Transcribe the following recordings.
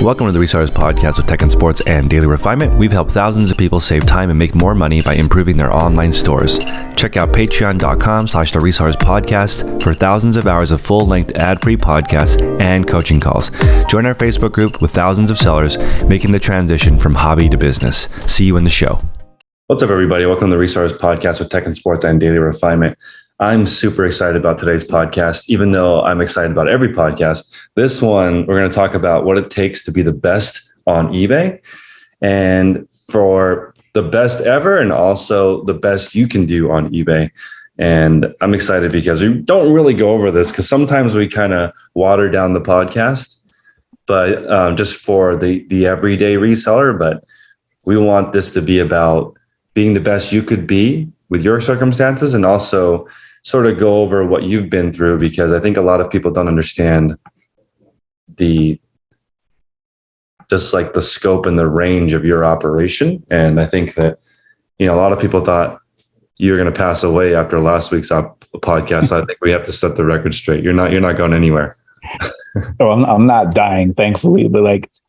Welcome to the Resellers podcast with tech and sports and daily refinement. We've helped thousands of people save time and make more money by improving their online stores. Check out patreon.com/the Resellers podcast for thousands of hours of full-length ad-free podcasts and coaching calls. Join our Facebook group with thousands of sellers making the transition from hobby to business. See you in the show. What's up, everybody? Welcome to the Resellers podcast with tech and sports and daily refinement. I'm super excited about today's podcast, even though I'm excited about every podcast. This one, we're going to talk about what it takes to be the best on eBay and for the best ever and also the best you can do on eBay. And I'm excited because we don't really go over this because sometimes we kind of water down the podcast, but just for the everyday reseller. But we want this to be about being the best you could be with your circumstances and also sort of go over what you've been through, because I think a lot of people don't understand the scope and the range of your operation. And I think that, a lot of people thought you were going to pass away after last week's podcast. I think we have to set the record straight. You're not going anywhere. Oh, I'm not dying, thankfully, but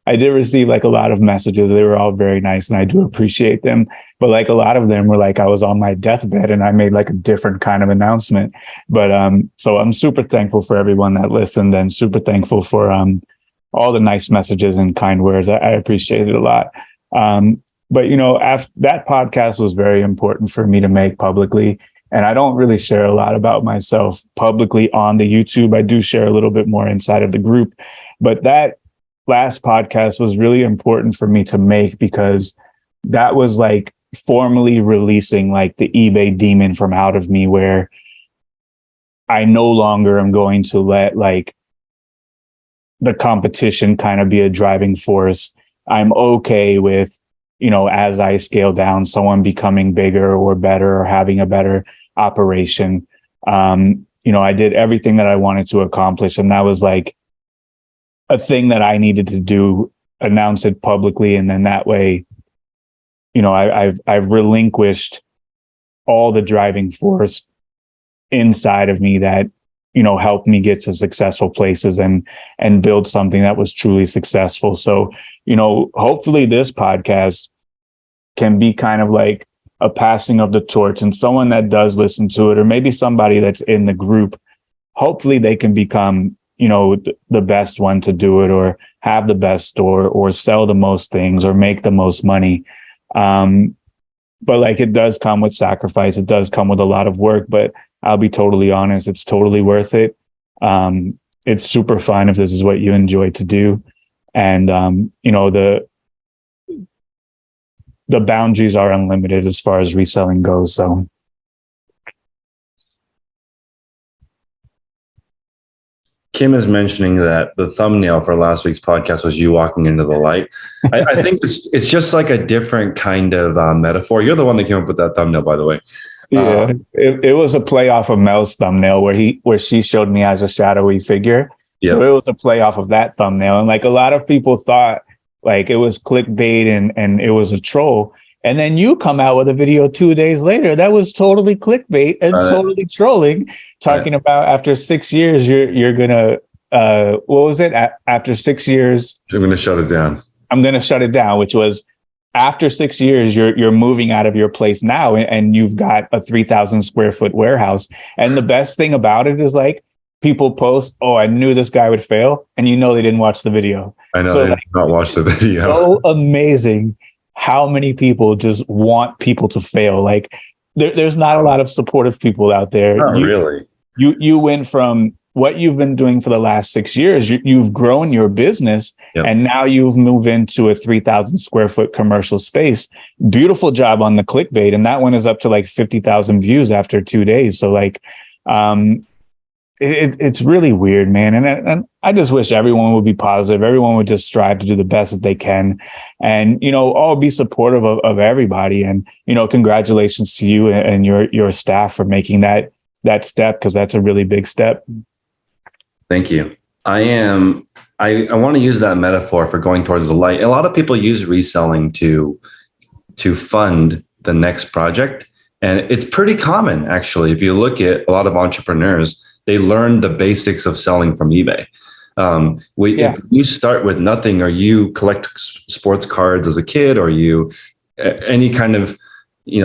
I did receive a lot of messages. They were all very nice and I do appreciate them. But a lot of them were I was on my deathbed and I made a different kind of announcement. But so I'm super thankful for everyone that listened and super thankful for all the nice messages and kind words. I appreciate it a lot. But after that podcast was very important for me to make publicly. And I don't really share a lot about myself publicly on the YouTube. I do share a little bit more inside of the group. But that last podcast was really important for me to make because that was formally releasing the eBay demon from out of me, where I no longer am going to let the competition kind of be a driving force. I'm okay with, as I scale down, someone becoming bigger or better or having a better operation. I did everything that I wanted to accomplish, and that was a thing that I needed to do, announce it publicly, and then that way, I've relinquished all the driving force inside of me that, helped me get to successful places and build something that was truly successful. So, hopefully this podcast can be kind of a passing of the torch, and someone that does listen to it, or maybe somebody that's in the group, hopefully they can become, the best one to do it, or have the best store, or sell the most things, or make the most money. But it does come with sacrifice. It does come with a lot of work, but I'll be totally honest, it's totally worth it. It's super fun if this is what you enjoy to do. And, the boundaries are unlimited as far as reselling goes. So. Kim is mentioning that the thumbnail for last week's podcast was you walking into the light. I think it's just a different kind of metaphor. You're the one that came up with that thumbnail, by the way. Yeah, it was a play off of Mel's thumbnail where she showed me as a shadowy figure. Yep. So it was a play off of that thumbnail. And a lot of people thought it was clickbait and it was a troll. And then you come out with a video 2 days later that was totally clickbait and totally trolling, talking about after 6 years, you're going to, what was it? After 6 years, you're going to shut it down. I'm going to shut it down, which was after 6 years, you're moving out of your place now and you've got a 3,000 square foot warehouse. And the best thing about it is people post, oh, I knew this guy would fail. And they didn't watch the video. I know, they did not watch the video. So amazing how many people just want people to fail. There's not a lot of supportive people out there. Not really. You went from what you've been doing for the last 6 years. You've grown your business, yep. And now you've moved into a 3,000 square foot commercial space. Beautiful job on the clickbait. And that one is up to 50,000 views after 2 days. So it's really weird, man. And I just wish everyone would be positive. Everyone would just strive to do the best that they can, and, all be supportive of everybody. And, congratulations to you and your staff for making that step, because that's a really big step. Thank you. I want to use that metaphor for going towards the light. A lot of people use reselling to fund the next project. And it's pretty common, actually. If you look at a lot of entrepreneurs, they learn the basics of selling from eBay. Yeah. If you start with nothing, or you collect sports cards as a kid, or you any kind of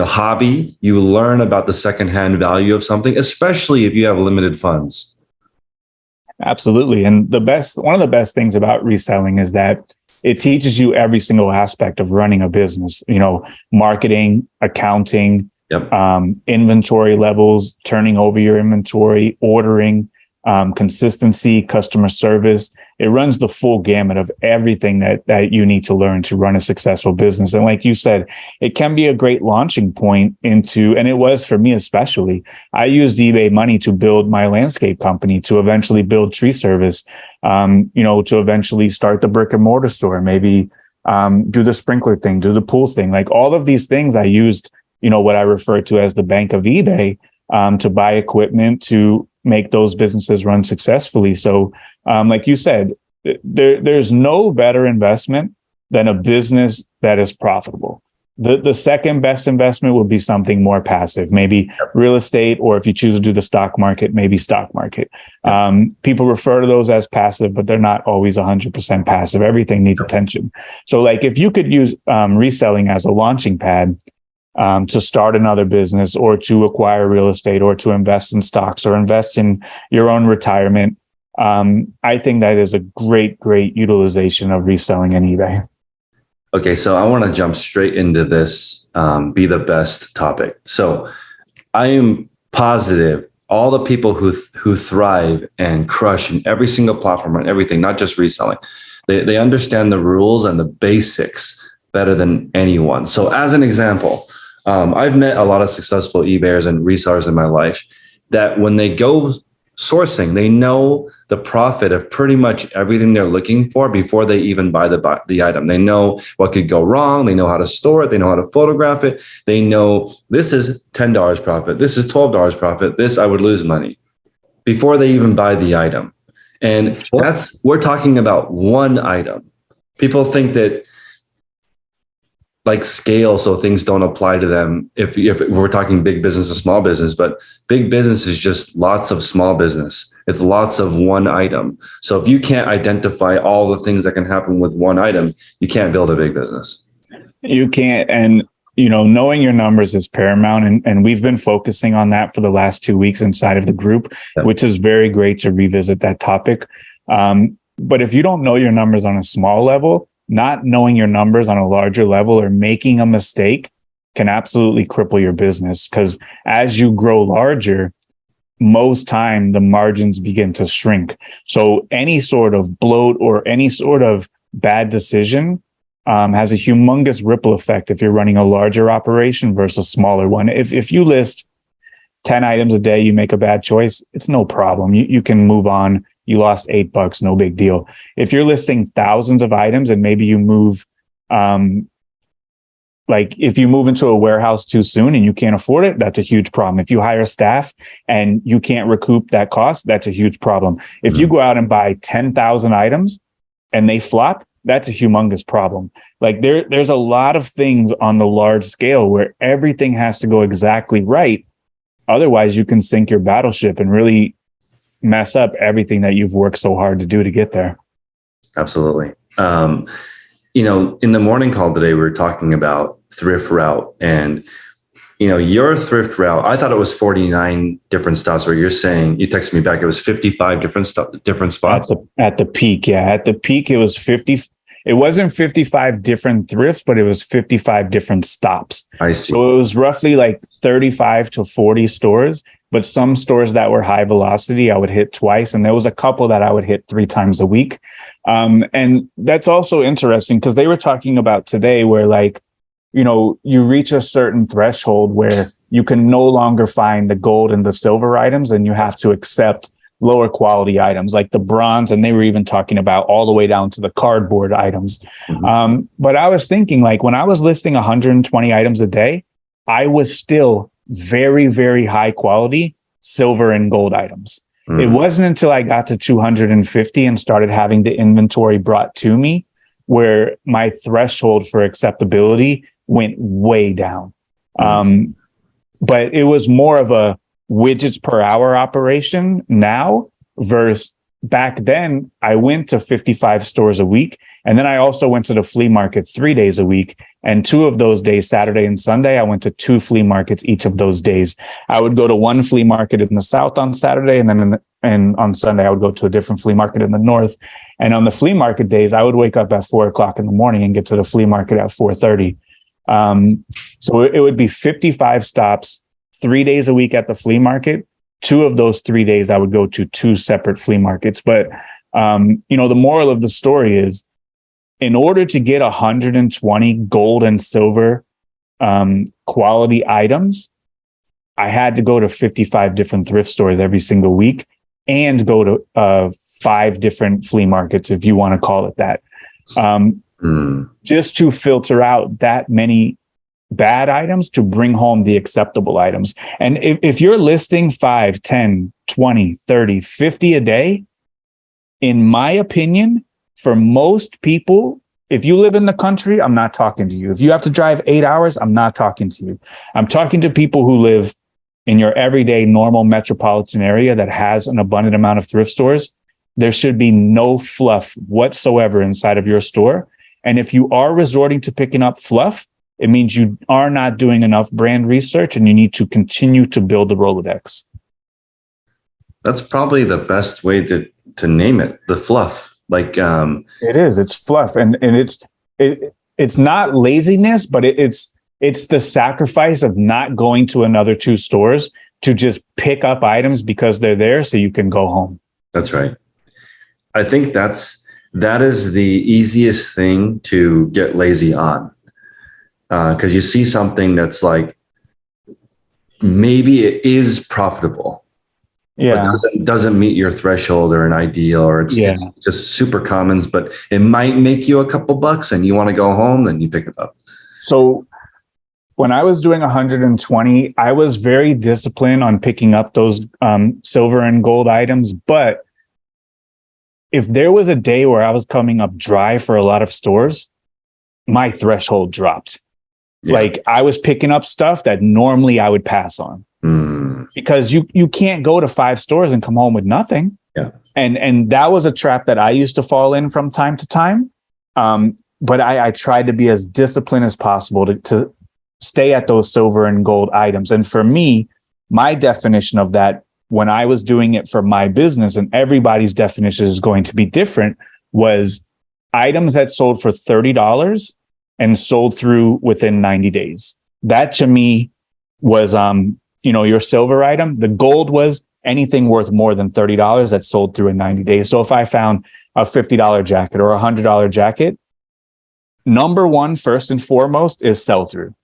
hobby, you learn about the secondhand value of something, especially if you have limited funds. Absolutely. And one of the best things about reselling is that it teaches you every single aspect of running a business, marketing, accounting, Yep. Inventory levels, turning over your inventory, ordering, consistency, customer service. It runs the full gamut of everything that you need to learn to run a successful business. And like you said, it can be a great launching point into, and it was for me especially. I used eBay money to build my landscape company, to eventually build tree service, to eventually start the brick and mortar store, maybe do the sprinkler thing, do the pool thing. Like all of these things I used, what I refer to as the bank of eBay, to buy equipment, to make those businesses run successfully. So, like you said, there's no better investment than a business that is profitable. The second best investment would be something more passive, maybe real estate, or if you choose to do the stock market, maybe stock market. People refer to those as passive, but they're not always 100% passive. Everything needs attention. So like if you could use reselling as a launching pad, to start another business, or to acquire real estate, or to invest in stocks, or invest in your own retirement, I think that is a great utilization of reselling on eBay. Okay, so I want to jump straight into this be the best topic. So I am positive all the people who thrive and crush in every single platform and everything, not just reselling, they understand the rules and the basics better than anyone. So as an example, I've met a lot of successful eBayers and resellers in my life that when they go sourcing, they know the profit of pretty much everything they're looking for before they even buy the item. They know what could go wrong. They know how to store it. They know how to photograph it. They know this is $10 profit. This is $12 profit. This I would lose money before they even buy the item. And we're talking about one item. People think that like scale, so things don't apply to them if we're talking big business or small business, but big business is just lots of small business. It's lots of one item. So if you can't identify all the things that can happen with one item, you can't build a big business. You can't. And, knowing your numbers is paramount. And we've been focusing on that for the last 2 weeks inside of the group, which is very great to revisit that topic. But if you don't know your numbers on a small level, not knowing your numbers on a larger level, or making a mistake, can absolutely cripple your business. Because as you grow larger, most time the margins begin to shrink. So any sort of bloat or any sort of bad decision has a humongous ripple effect if you're running a larger operation versus a smaller one. If you list 10 items a day, you make a bad choice, it's no problem. You can move on. You lost $8, no big deal. If you're listing thousands of items and maybe you move, if you move into a warehouse too soon and you can't afford it, that's a huge problem. If you hire staff and you can't recoup that cost, that's a huge problem. If you go out and buy 10,000 items and they flop, that's a humongous problem. Like there's a lot of things on the large scale where everything has to go exactly right. Otherwise, you can sink your battleship and really mess up everything that you've worked so hard to do to get there. Absolutely. In the morning call today, we were talking about thrift route, and your thrift route, I thought it was 49 different stops, where you're saying, you texted me back, it was 55 different spots. At the peak. Yeah. At the peak, it was 50. It wasn't 55 different thrifts, but it was 55 different stops. I see. So it was roughly like 35 to 40 stores, but some stores that were high velocity, I would hit twice. And there was a couple that I would hit 3 times a week. And that's also interesting because they were talking about today where you reach a certain threshold where you can no longer find the gold and the silver items, and you have to accept lower quality items like the bronze. And they were even talking about all the way down to the cardboard items. Mm-hmm. But I was thinking, when I was listing 120 items a day, I was still very, very high quality silver and gold items. Mm-hmm. It wasn't until I got to 250 and started having the inventory brought to me where my threshold for acceptability went way down. Mm-hmm. But it was more of a widgets per hour operation now versus back then I went to 55 stores a week. And then I also went to the flea market 3 days a week. And 2 of those days, Saturday and Sunday, I went to 2 flea markets each of those days. I would go to one flea market in the South on Saturday, and then and on Sunday, I would go to a different flea market in the North. And on the flea market days, I would wake up at 4 o'clock in the morning and get to the flea market at 4:30. So it would be 55 stops, 3 days a week at the flea market. 2 of those 3 days, I would go to 2 separate flea markets. But, the moral of the story is, in order to get 120 gold and silver quality items, I had to go to 55 different thrift stores every single week and go to 5 different flea markets, if you want to call it that, just to filter out that many bad items to bring home the acceptable items. And if you're listing 5, 10, 20, 30, 50 a day, in my opinion, for most people, if you live in the country, I'm not talking to you. If you have to drive 8 hours, I'm not talking to you. I'm talking to people who live in your everyday normal metropolitan area that has an abundant amount of thrift stores. There should be no fluff whatsoever inside of your store. And if you are resorting to picking up fluff, it means you are not doing enough brand research, and you need to continue to build the Rolodex. That's probably the best way to name it, the fluff. Like it is. It's fluff, and it's not laziness, but it's the sacrifice of not going to another 2 stores to just pick up items because they're there, so you can go home. That's right. I think that is the easiest thing to get lazy on, because you see something that's like, maybe it is profitable. Yeah. But doesn't meet your threshold or an ideal, or it's just super commons, but it might make you a couple bucks and you want to go home, then you pick it up. So when I was doing 120, I was very disciplined on picking up those silver and gold items. But if there was a day where I was coming up dry for a lot of stores, my threshold dropped. Yeah. Like, I was picking up stuff that normally I would pass on. Because you can't go to 5 stores and come home with nothing. Yeah. And that was a trap that I used to fall in from time to time. But I tried to be as disciplined as possible to stay at those silver and gold items. And for me, my definition of that, when I was doing it for my business, and everybody's definition is going to be different, was items that sold for $30 and sold through within 90 days. That to me was your silver item. The gold was anything worth more than $30 that sold through in 90 days. So if I found a $50 jacket or a $100 jacket, number one, first and foremost, is sell through.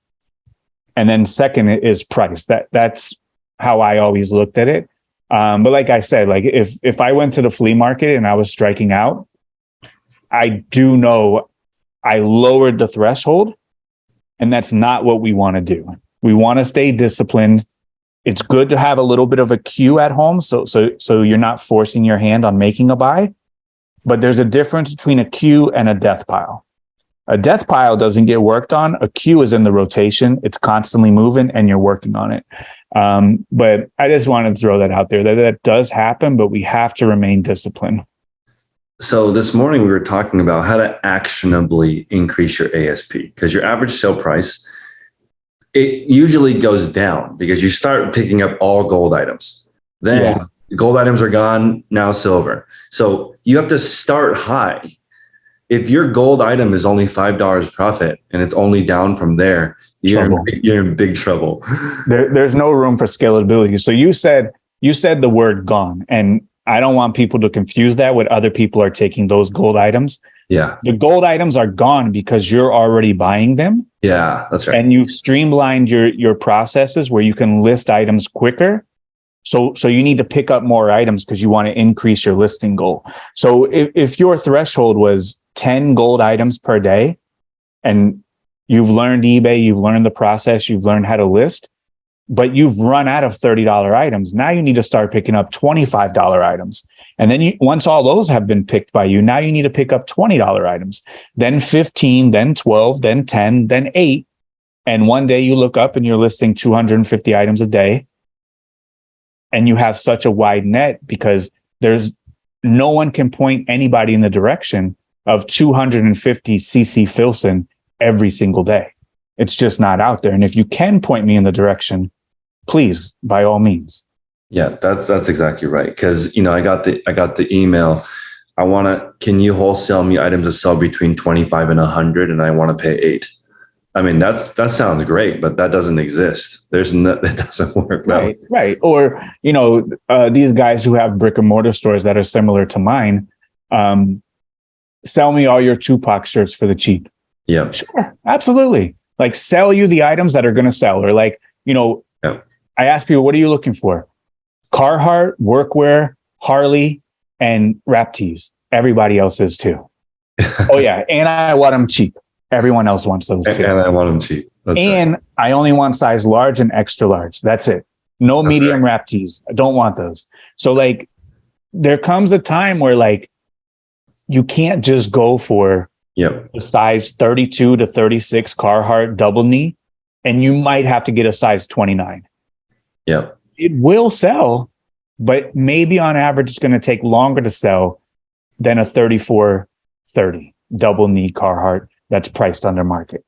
And then second is price. That's how I always looked at it. But like I said, like if I went to the flea market and I was striking out, I do know I lowered the threshold, and that's not what we want to do. We want to stay disciplined. It's good to have a little bit of a queue at home, so you're not forcing your hand on making a buy. But there's a difference between a queue and a death pile. A death pile doesn't get worked on. A queue is in the rotation. It's constantly moving, and you're working on it. But I just wanted to throw that out there. That does happen, but we have to remain disciplined. So this morning we were talking about how to actionably increase your ASP, because your average sale price, it usually goes down because you start picking up all gold items. Then gold items are gone, now silver. So you have to start high. If your gold item is only $5 profit and it's only down from there, you're in big trouble. There's no room for scalability. So you said the word gone, and I don't want people to confuse that with other people are taking those gold items. Yeah. The gold items are gone because you're already buying them. Yeah, that's right. And you've streamlined your processes where you can list items quicker. So you need to pick up more items because you want to increase your listing goal. So if your threshold was 10 gold items per day, and you've learned eBay, you've learned the process, you've learned how to list, but you've run out of $30 items. Now you need to start picking up $25 items. And then once all those have been picked by you, now you need to pick up $20 items, then 15, then 12, then 10, then 8. And one day you look up and you're listing 250 items a day. And you have such a wide net because there's no one can point anybody in the direction of 250cc Filson every single day. It's just not out there. And if you can point me in the direction, please, by all means. Yeah, that's exactly right. Because I got the email. Can you wholesale me items that sell between 25 and 100, and I want to pay $8. I mean, that sounds great, but that doesn't exist. It doesn't work. Right. Or, these guys who have brick and mortar stores that are similar to mine, sell me all your Tupac shirts for the cheap. Yeah. Sure. Absolutely. Like, sell you the items that are going to sell. Or like, Yeah. I ask people, what are you looking for? Carhartt, workwear, Harley, and wrap tees. Everybody else is too. Oh yeah. And I want them cheap. Everyone else wants those too. And I want them cheap. That's and right. I only want size large and extra large. That's it. No medium wrap tees. I don't want those. So like, there comes a time where like, you can't just go for the size 32 to 36 Carhartt double knee, and you might have to get a size 29. Yep. It will sell, but maybe on average, it's going to take longer to sell than a 34-30 double knee Carhartt that's priced under market.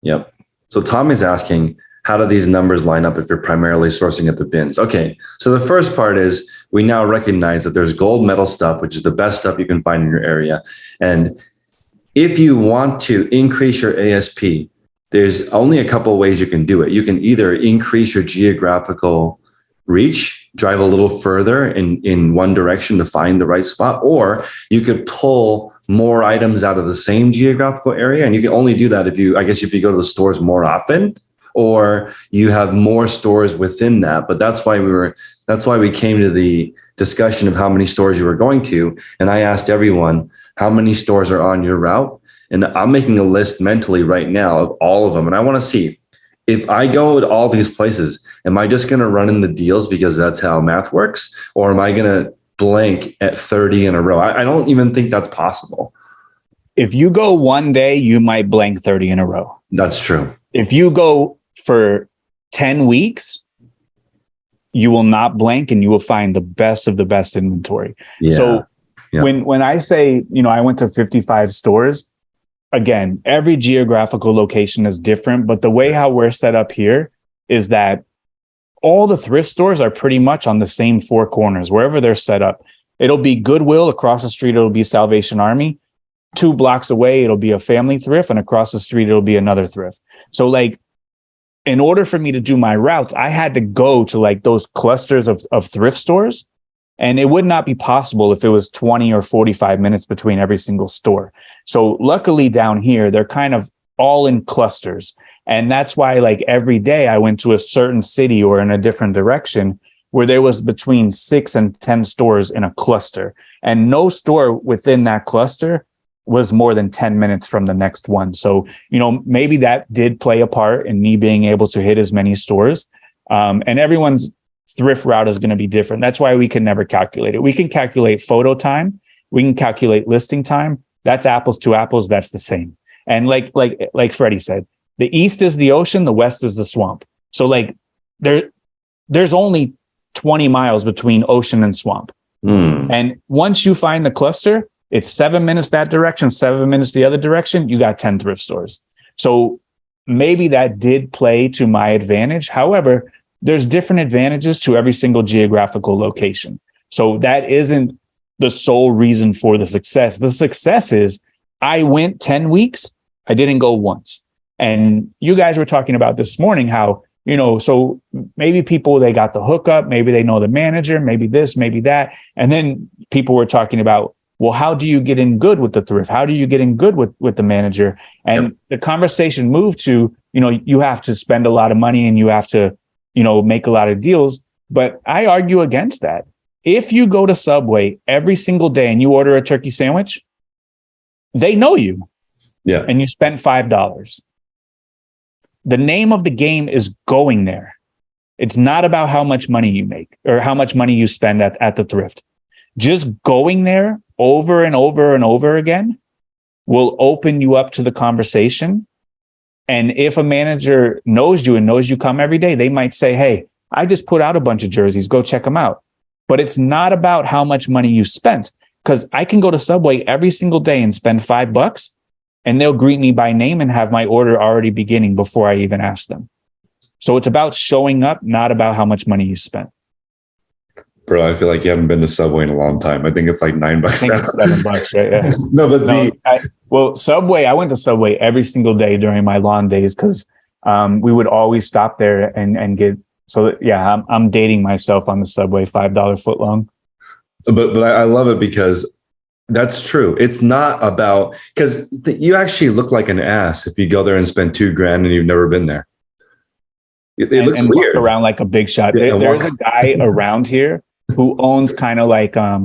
Yep. So Tommy's asking, how do these numbers line up if you're primarily sourcing at the bins? Okay. So the first part is we now recognize that there's gold medal stuff, which is the best stuff you can find in your area. And if you want to increase your ASP, there's only a couple of ways you can do it. You can either increase your geographical reach, drive a little further in one direction to find the right spot, or you could pull more items out of the same geographical area. And you can only do that if you go to the stores more often, or you have more stores within that. But that's why we came to the discussion of how many stores you were going to. And I asked everyone, how many stores are on your route? And I'm making a list mentally right now of all of them. And I want to see, if I go to all these places, am I just going to run in the deals because that's how math works? Or am I going to blank at 30 in a row? I don't even think that's possible. If you go one day, you might blank 30 in a row. That's true. If you go for 10 weeks, you will not blank, and you will find the best of the best inventory. Yeah. So when I say, I went to 55 stores, again, every geographical location is different, but the way how we're set up here is that all the thrift stores are pretty much on the same four corners, wherever they're set up. It'll be Goodwill, across the street, it'll be Salvation Army. 2 blocks away, it'll be a family thrift, and across the street, it'll be another thrift. So like, in order for me to do my routes, I had to go to like those clusters of thrift stores. And it would not be possible if it was 20 or 45 minutes between every single store. So luckily down here, they're kind of all in clusters. And that's why like every day I went to a certain city or in a different direction where there was between 6 and 10 stores in a cluster. And no store within that cluster was more than 10 minutes from the next one. So, maybe that did play a part in me being able to hit as many stores. And everyone's thrift route is going to be different. That's why we can never calculate it. We can calculate photo time. We can calculate listing time. That's apples to apples. That's the same. And like Freddie said, the east is the ocean, the west is the swamp. So like there's only 20 miles between ocean and swamp. And once you find the cluster, it's 7 minutes that direction, 7 minutes the other direction. You got 10 thrift stores. So maybe that did play to my advantage. However, there's different advantages to every single geographical location. So that isn't the sole reason for the success. The success is I went 10 weeks. I didn't go once. And you guys were talking about this morning how, so maybe people, they got the hookup, maybe they know the manager, maybe this, maybe that. And then people were talking about, well, how do you get in good with the thrift? How do you get in good with the manager? And the conversation moved to, you have to spend a lot of money and you have to, make a lot of deals. But I argue against that. If you go to Subway every single day and you order a turkey sandwich, they know you. Yeah. And you spent $5. The name of the game is going there. It's not about how much money you make or how much money you spend at the thrift. Just going there over and over and over again will open you up to the conversation. And if a manager knows you and knows you come every day, they might say, hey, I just put out a bunch of jerseys, go check them out. But it's not about how much money you spent. because I can go to Subway every single day and spend $5 and they'll greet me by name and have my order already beginning before I even ask them. So it's about showing up, not about how much money you spent. Bro, I feel like you haven't been to Subway in a long time. I think it's like $9. I think it's $7, right? Yeah. No, but Subway, I went to Subway every single day during my lawn days because we would always stop there and get. So yeah, I'm dating myself on the Subway $5 footlong. But I love it because that's true. It's not about, because you actually look like an ass if you go there and spend $2,000 and you've never been there. It looks weird. Walk around like a big shot. There's a guy around here who owns kind of like I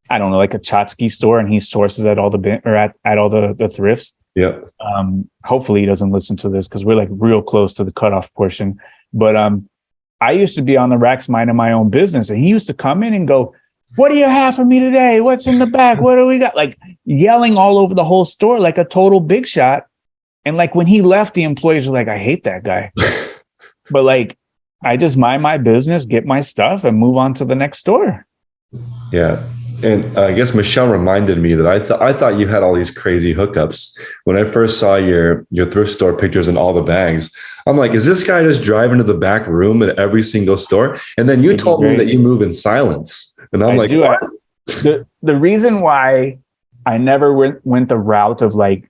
don't know, like a Chotsky store, and he sources at all at all the thrifts. Yep. Hopefully he doesn't listen to this because we're like real close to the cutoff portion. But I used to be on the racks minding my own business, and he used to come in and go, "What do you have for me today? What's in the back? What do we got?" Like yelling all over the whole store like a total big shot. And like when he left, the employees were like, "I hate that guy." But like, I just mind my business, get my stuff, and move on to the next store. Yeah. And I guess Michelle reminded me that I thought you had all these crazy hookups. When I first saw your thrift store pictures and all the bags, I'm like, is this guy just driving to the back room at every single store? And then you told me that you move in silence. And I'm like, what? The reason why I never went the route of like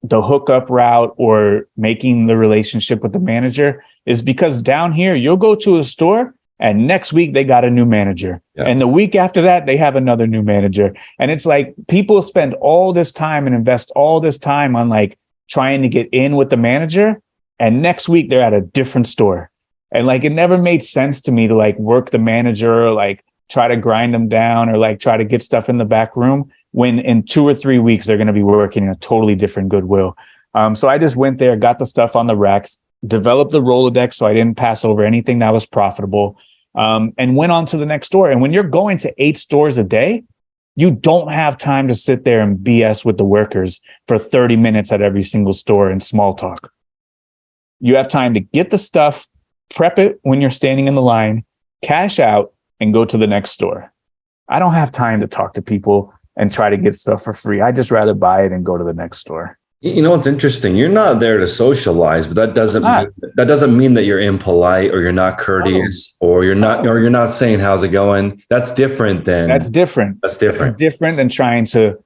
the hookup route or making the relationship with the manager is because down here, you'll go to a store and next week they got a new manager. Yeah. And the week after that, they have another new manager. And it's like people spend all this time and invest all this time on like trying to get in with the manager. And next week they're at a different store. And like, it never made sense to me to like work the manager or like try to grind them down or like try to get stuff in the back room when in 2 or 3 weeks, they're going to be working in a totally different Goodwill. So I just went there, got the stuff on the racks, developed the Rolodex so I didn't pass over anything that was profitable, and went on to the next store. And when you're going to 8 stores a day, you don't have time to sit there and BS with the workers for 30 minutes at every single store and small talk. You have time to get the stuff, prep it when you're standing in the line, cash out, and go to the next store. I don't have time to talk to people and try to get stuff for free. I'd just rather buy it and go to the next store. You know what's interesting? You're not there to socialize, but that doesn't mean that you're impolite or you're not courteous or you're not saying how's it going. That's different than That's different than trying to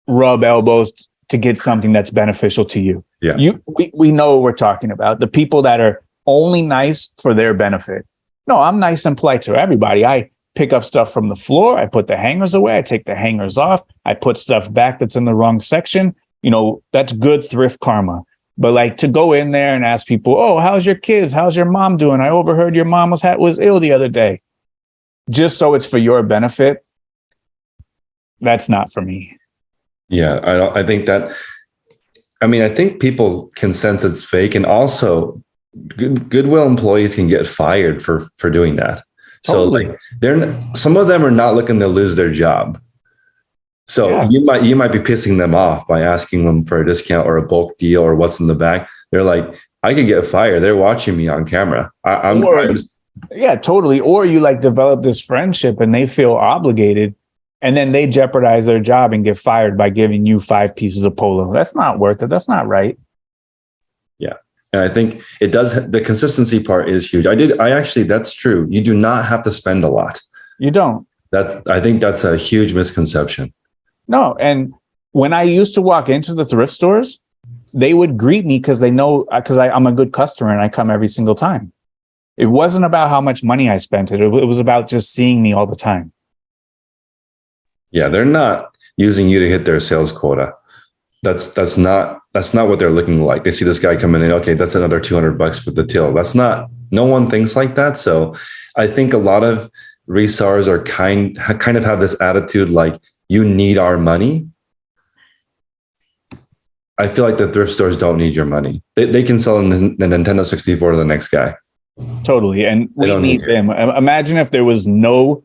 rub elbows to get something that's beneficial to you. Yeah. We know what we're talking about. The people that are only nice for their benefit. No, I'm nice and polite to everybody. I pick up stuff from the floor. I put the hangers away. I take the hangers off. I put stuff back that's in the wrong section. You know, that's good thrift karma. But like to go in there and ask people, "Oh, how's your kids? How's your mom doing? I overheard your mom was ill the other day." Just so it's for your benefit. That's not for me. Yeah, I think that. I mean, I think people can sense it's fake, and also Goodwill employees can get fired for doing that. So like some of them are not looking to lose their job. So you might be pissing them off by asking them for a discount or a bulk deal or what's in the back. They're like, I could get fired. They're watching me on camera. Yeah, totally. Or you like develop this friendship and they feel obligated and then they jeopardize their job and get fired by giving you 5 pieces of polo. That's not worth it. That's not right. Yeah. And I think it does. The consistency part is huge. That's true. You do not have to spend a lot. You don't. I think that's a huge misconception. No. And when I used to walk into the thrift stores, they would greet me because they know, because I'm a good customer and I come every single time. It wasn't about how much money I spent. It was about just seeing me all the time. Yeah. They're not using you to hit their sales quota. That's not what they're looking like. They see this guy coming in. Okay, that's another $200 for the till. No one thinks like that. So I think a lot of resellers are kind of have this attitude like, you need our money. I feel like the thrift stores don't need your money. They can sell the Nintendo 64 to the next guy. Totally. And we need them. Imagine if there was no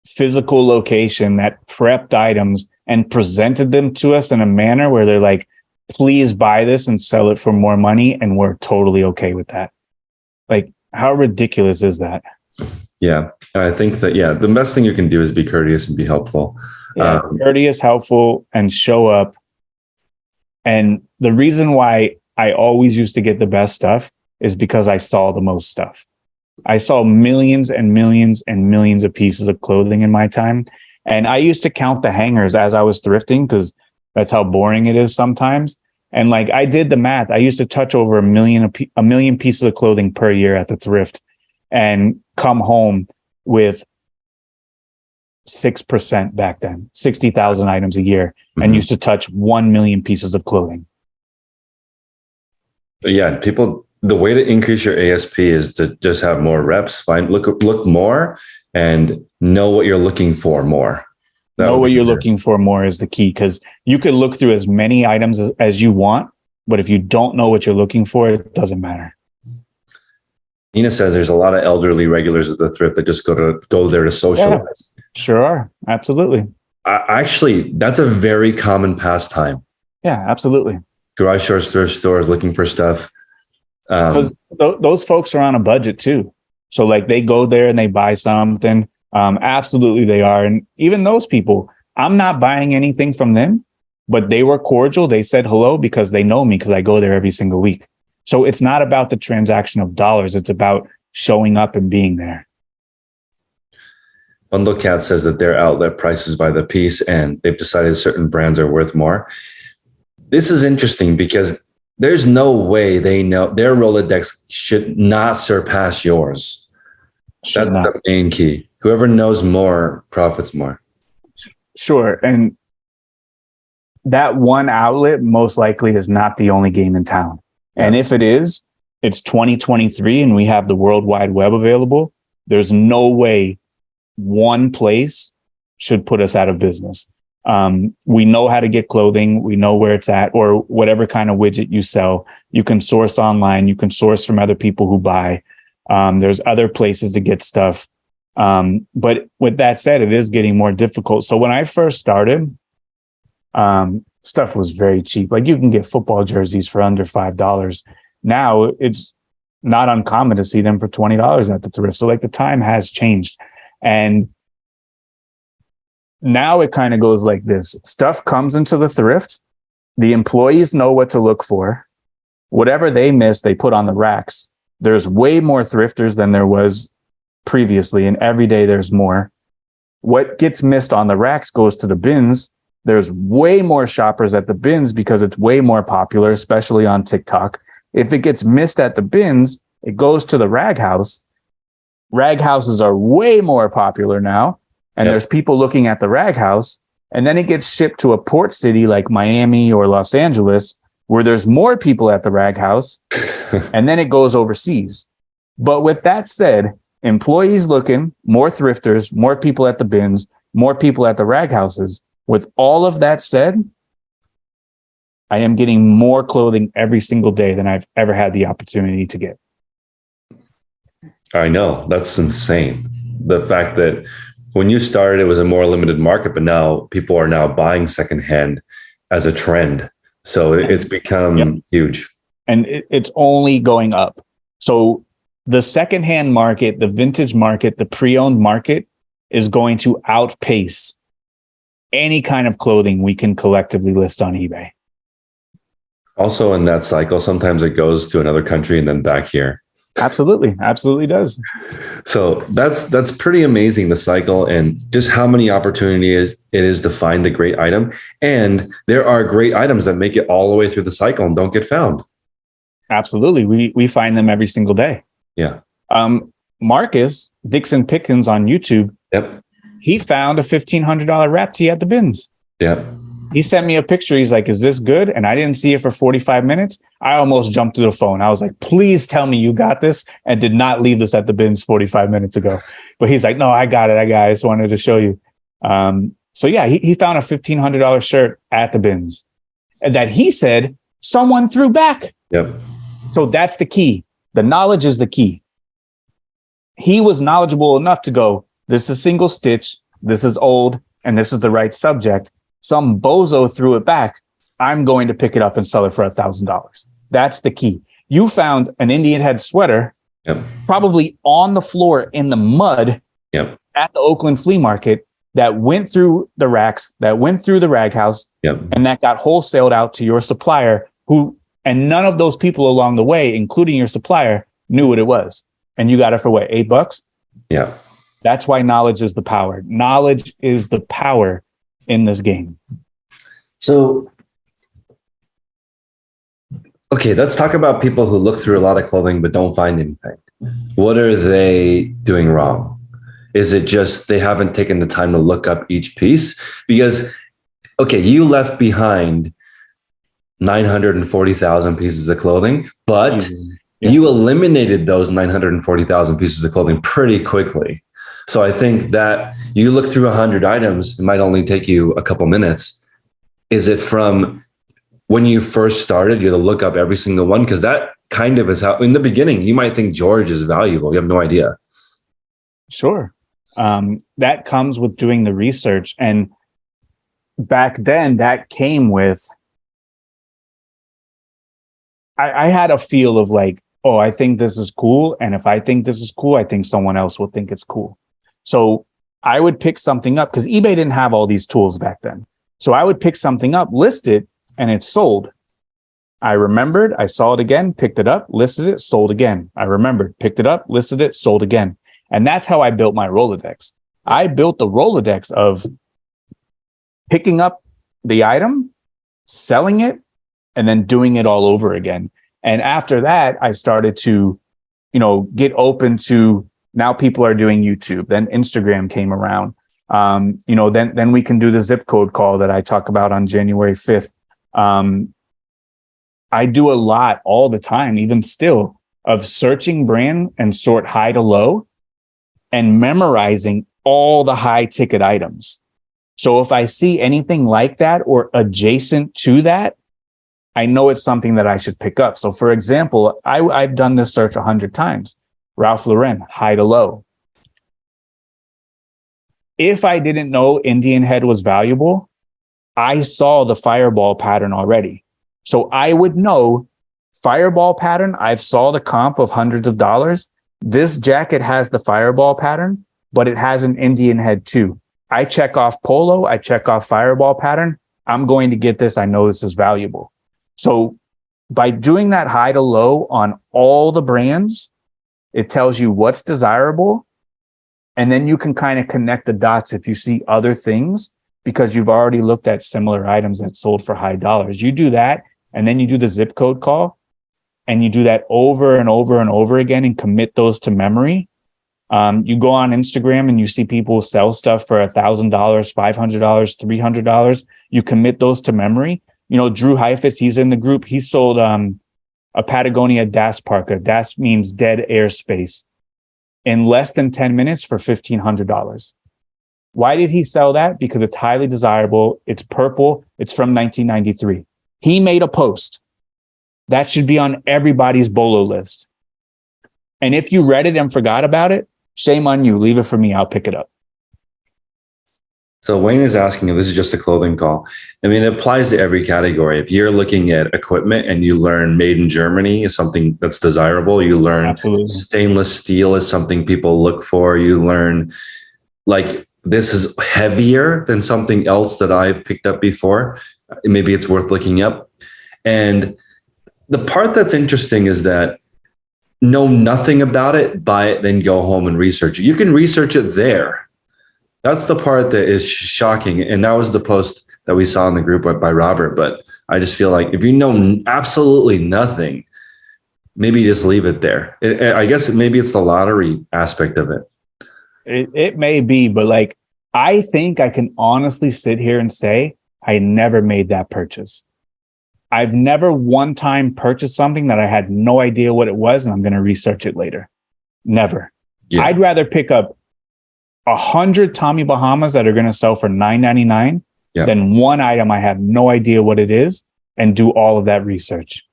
physical location that prepped items and presented them to us in a manner where they're like, please buy this and sell it for more money. And we're totally okay with that. Like, how ridiculous is that? Yeah. And I think that, the best thing you can do is be courteous and be helpful. Yeah, courteous, helpful, and show up. And the reason why I always used to get the best stuff is because I saw the most stuff. I saw millions and millions and millions of pieces of clothing in my time. And I used to count the hangers as I was thrifting because that's how boring it is sometimes. And like I did the math. I used to touch over a million pieces of clothing per year at the thrift and come home with 6% back then, 60,000 items a year, and used to touch 1 million pieces of clothing. Yeah, the way to increase your ASP is to just have more reps, look more and know what you're looking for more. Know what you're looking for more is the key, because you could look through as many items as you want, but if you don't know what you're looking for, it doesn't matter. Nina says there's a lot of elderly regulars at the thrift that just go there to socialize. Yeah, sure are. Absolutely. Actually, that's a very common pastime. Yeah, absolutely. Garage stores, thrift stores, looking for stuff. Because those folks are on a budget too. So like they go there and they buy something. Absolutely they are. And even those people, I'm not buying anything from them, but they were cordial. They said hello because they know me because I go there every single week. So it's not about the transaction of dollars. It's about showing up and being there. Bundle Cat says that their outlet prices by the piece and they've decided certain brands are worth more. This is interesting because there's no way they know their Rolodex should not surpass yours. That's the main key. Whoever knows more profits more. Sure. And that one outlet most likely is not the only game in town. Yeah. And if it is, it's 2023 and we have the World Wide Web available. There's no way one place should put us out of business. We know how to get clothing. We know where it's at, or whatever kind of widget you sell. You can source online. You can source from other people who buy. There's other places to get stuff. But with that said, it is getting more difficult. So when I first started, stuff was very cheap. Like you can get football jerseys for under $5. Now it's not uncommon to see them for $20 at the thrift. So like the time has changed. And now it kind of goes like this. Stuff comes into the thrift. The employees know what to look for. Whatever they miss, they put on the racks. There's way more thrifters than there was previously, and every day there's more. What gets missed on the racks goes to the bins. There's way more shoppers at the bins because it's way more popular, especially on TikTok. If it gets missed at the bins, it goes to the rag house. Rag houses are way more popular now. And there's people looking at the rag house, and then it gets shipped to a port city like Miami or Los Angeles, where there's more people at the rag house, and then it goes overseas. But with that said, employees looking, more thrifters, more people at the bins, more people at the rag houses. With all of that said, I am getting more clothing every single day than I've ever had the opportunity to get. I know. That's insane. The fact that when you started, it was a more limited market, but now people are now buying secondhand as a trend. So it's become huge. And it's only going up. So the secondhand market, the vintage market, the pre-owned market is going to outpace any kind of clothing we can collectively list on eBay. Also in that cycle, sometimes it goes to another country and then back here. Absolutely. Absolutely does. So that's pretty amazing, the cycle, and just how many opportunities it is to find the great item. And there are great items that make it all the way through the cycle and don't get found. Absolutely. We find them every single day. Yeah. Marcus Dixon Pickens on YouTube. Yep. He found a $1,500 wrap tee at the bins. Yep. He sent me a picture. He's like, is this good? And I didn't see it for 45 minutes. I almost jumped to the phone. I was like, please tell me you got this, and did not leave this at the bins 45 minutes ago. But he's like, no, I got it. I just wanted to show you. So yeah, he found a $1,500 shirt at the bins that he said someone threw back. Yep. So that's the key. The knowledge is the key. He was knowledgeable enough to go, this is single stitch, this is old, and this is the right subject. Some bozo threw it back. I'm going to pick it up and sell it for $1,000. That's the key. You found an Indian head sweater Yep. probably on the floor in the mud Yep. at the Oakland flea market, that went through the racks, that went through the rag house, Yep. and that got wholesaled out to your supplier, and none of those people along the way, including your supplier, knew what it was. And you got it for what, $8? Yeah. That's why knowledge is the power. Knowledge is the power in this game. So, okay, let's talk about people who look through a lot of clothing but don't find anything. What are they doing wrong? Is it just they haven't taken the time to look up each piece? Because, okay, you left behind 940,000 pieces of clothing, but you eliminated those 940,000 pieces of clothing pretty quickly. So I think that you look through 100 items, it might only take you a couple minutes. Is it from when you first started, you had to look up every single one? Because that kind of is how, in the beginning, you might think George is valuable. You have no idea. Sure. That comes with doing the research. And back then, that came with, I had a feel of like, oh, I think this is cool. And if I think this is cool, I think someone else will think it's cool. So I would pick something up because eBay didn't have all these tools back then. So I would pick something up, list it, and it sold. I remembered, I saw it again, picked it up, listed it, sold again. I remembered, picked it up, listed it, sold again. And that's how I built my Rolodex. I built the Rolodex of picking up the item, selling it, and then doing it all over again. And after that, I started to, get open to, now people are doing YouTube. Then Instagram came around. Then we can do the zip code call that I talk about on January 5th. I do a lot all the time, even still, of searching brand and sort high to low and memorizing all the high ticket items. So if I see anything like that or adjacent to that, I know it's something that I should pick up. So for example, I've done this search 100 times. Ralph Lauren, high to low. If I didn't know Indian head was valuable, I saw the fireball pattern already. So I would know fireball pattern. I've saw the comp of hundreds of dollars. This jacket has the fireball pattern, but it has an Indian head too. I check off polo. I check off fireball pattern. I'm going to get this. I know this is valuable. So by doing that high to low on all the brands, it tells you what's desirable. And then you can kind of connect the dots if you see other things, because you've already looked at similar items that sold for high dollars. You do that, and then you do the zip code call, and you do that over and over and over again and commit those to memory. You go on Instagram and you see people sell stuff for $1,000, $500, $300. You commit those to memory. Drew Heifetz, he's in the group. He sold a Patagonia DAS parka. DAS means dead airspace, in less than 10 minutes for $1,500. Why did he sell that? Because it's highly desirable. It's purple. It's from 1993. He made a post. That should be on everybody's Bolo list. And if you read it and forgot about it, shame on you. Leave it for me. I'll pick it up. So Wayne is asking if this is just a clothing call. I mean, it applies to every category. If you're looking at equipment and you learn made in Germany is something that's desirable, you learn Absolutely. Stainless steel is something people look for. You learn like this is heavier than something else that I've picked up before. Maybe it's worth looking up. And the part that's interesting is that know nothing about it, buy it, then go home and research it. You can research it there. That's the part that is shocking. And that was the post that we saw in the group by Robert. But I just feel like if you know absolutely nothing, maybe just leave it there. I guess maybe it's the lottery aspect of it. It may be, but like, I think I can honestly sit here and say I never made that purchase. I've never one time purchased something that I had no idea what it was, and I'm going to research it later. Never. Yeah. I'd rather pick up 100 Tommy Bahamas that are going to sell for $9.99 than one item I have no idea what it is and do all of that research.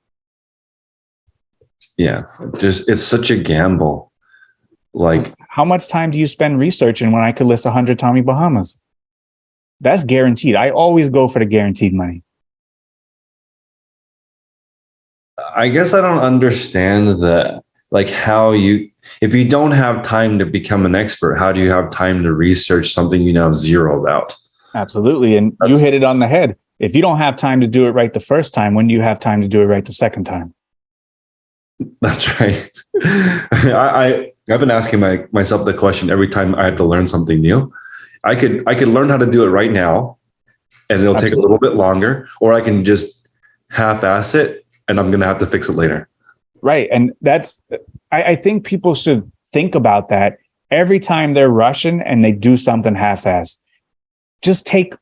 Yeah, just it's such a gamble. Like, how much time do you spend researching when I could list 100 Tommy Bahamas? That's guaranteed. I always go for the guaranteed money. I guess I don't understand like how you, if you don't have time to become an expert, how do you have time to research something you know zero about? Absolutely. And you hit it on the head. If you don't have time to do it right the first time, when do you have time to do it right the second time? That's right. I've been asking myself the question every time I have to learn something new. I could learn how to do it right now, and it'll take a little bit longer, or I can just half-ass it, and I'm gonna have to fix it later. Right. And that's, I think people should think about that every time they're rushing and they do something half-assed. Just take,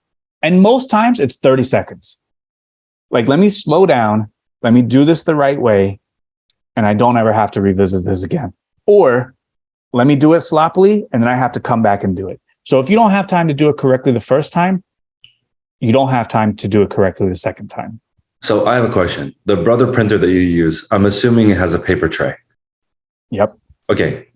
and most times it's 30 seconds. Like, let me slow down. Let me do this the right way. And I don't ever have to revisit this again. Or let me do it sloppily, and then I have to come back and do it. So if you don't have time to do it correctly the first time, you don't have time to do it correctly the second time. So I have a question. The Brother printer that you use, I'm assuming it has a paper tray. Yep. Okay.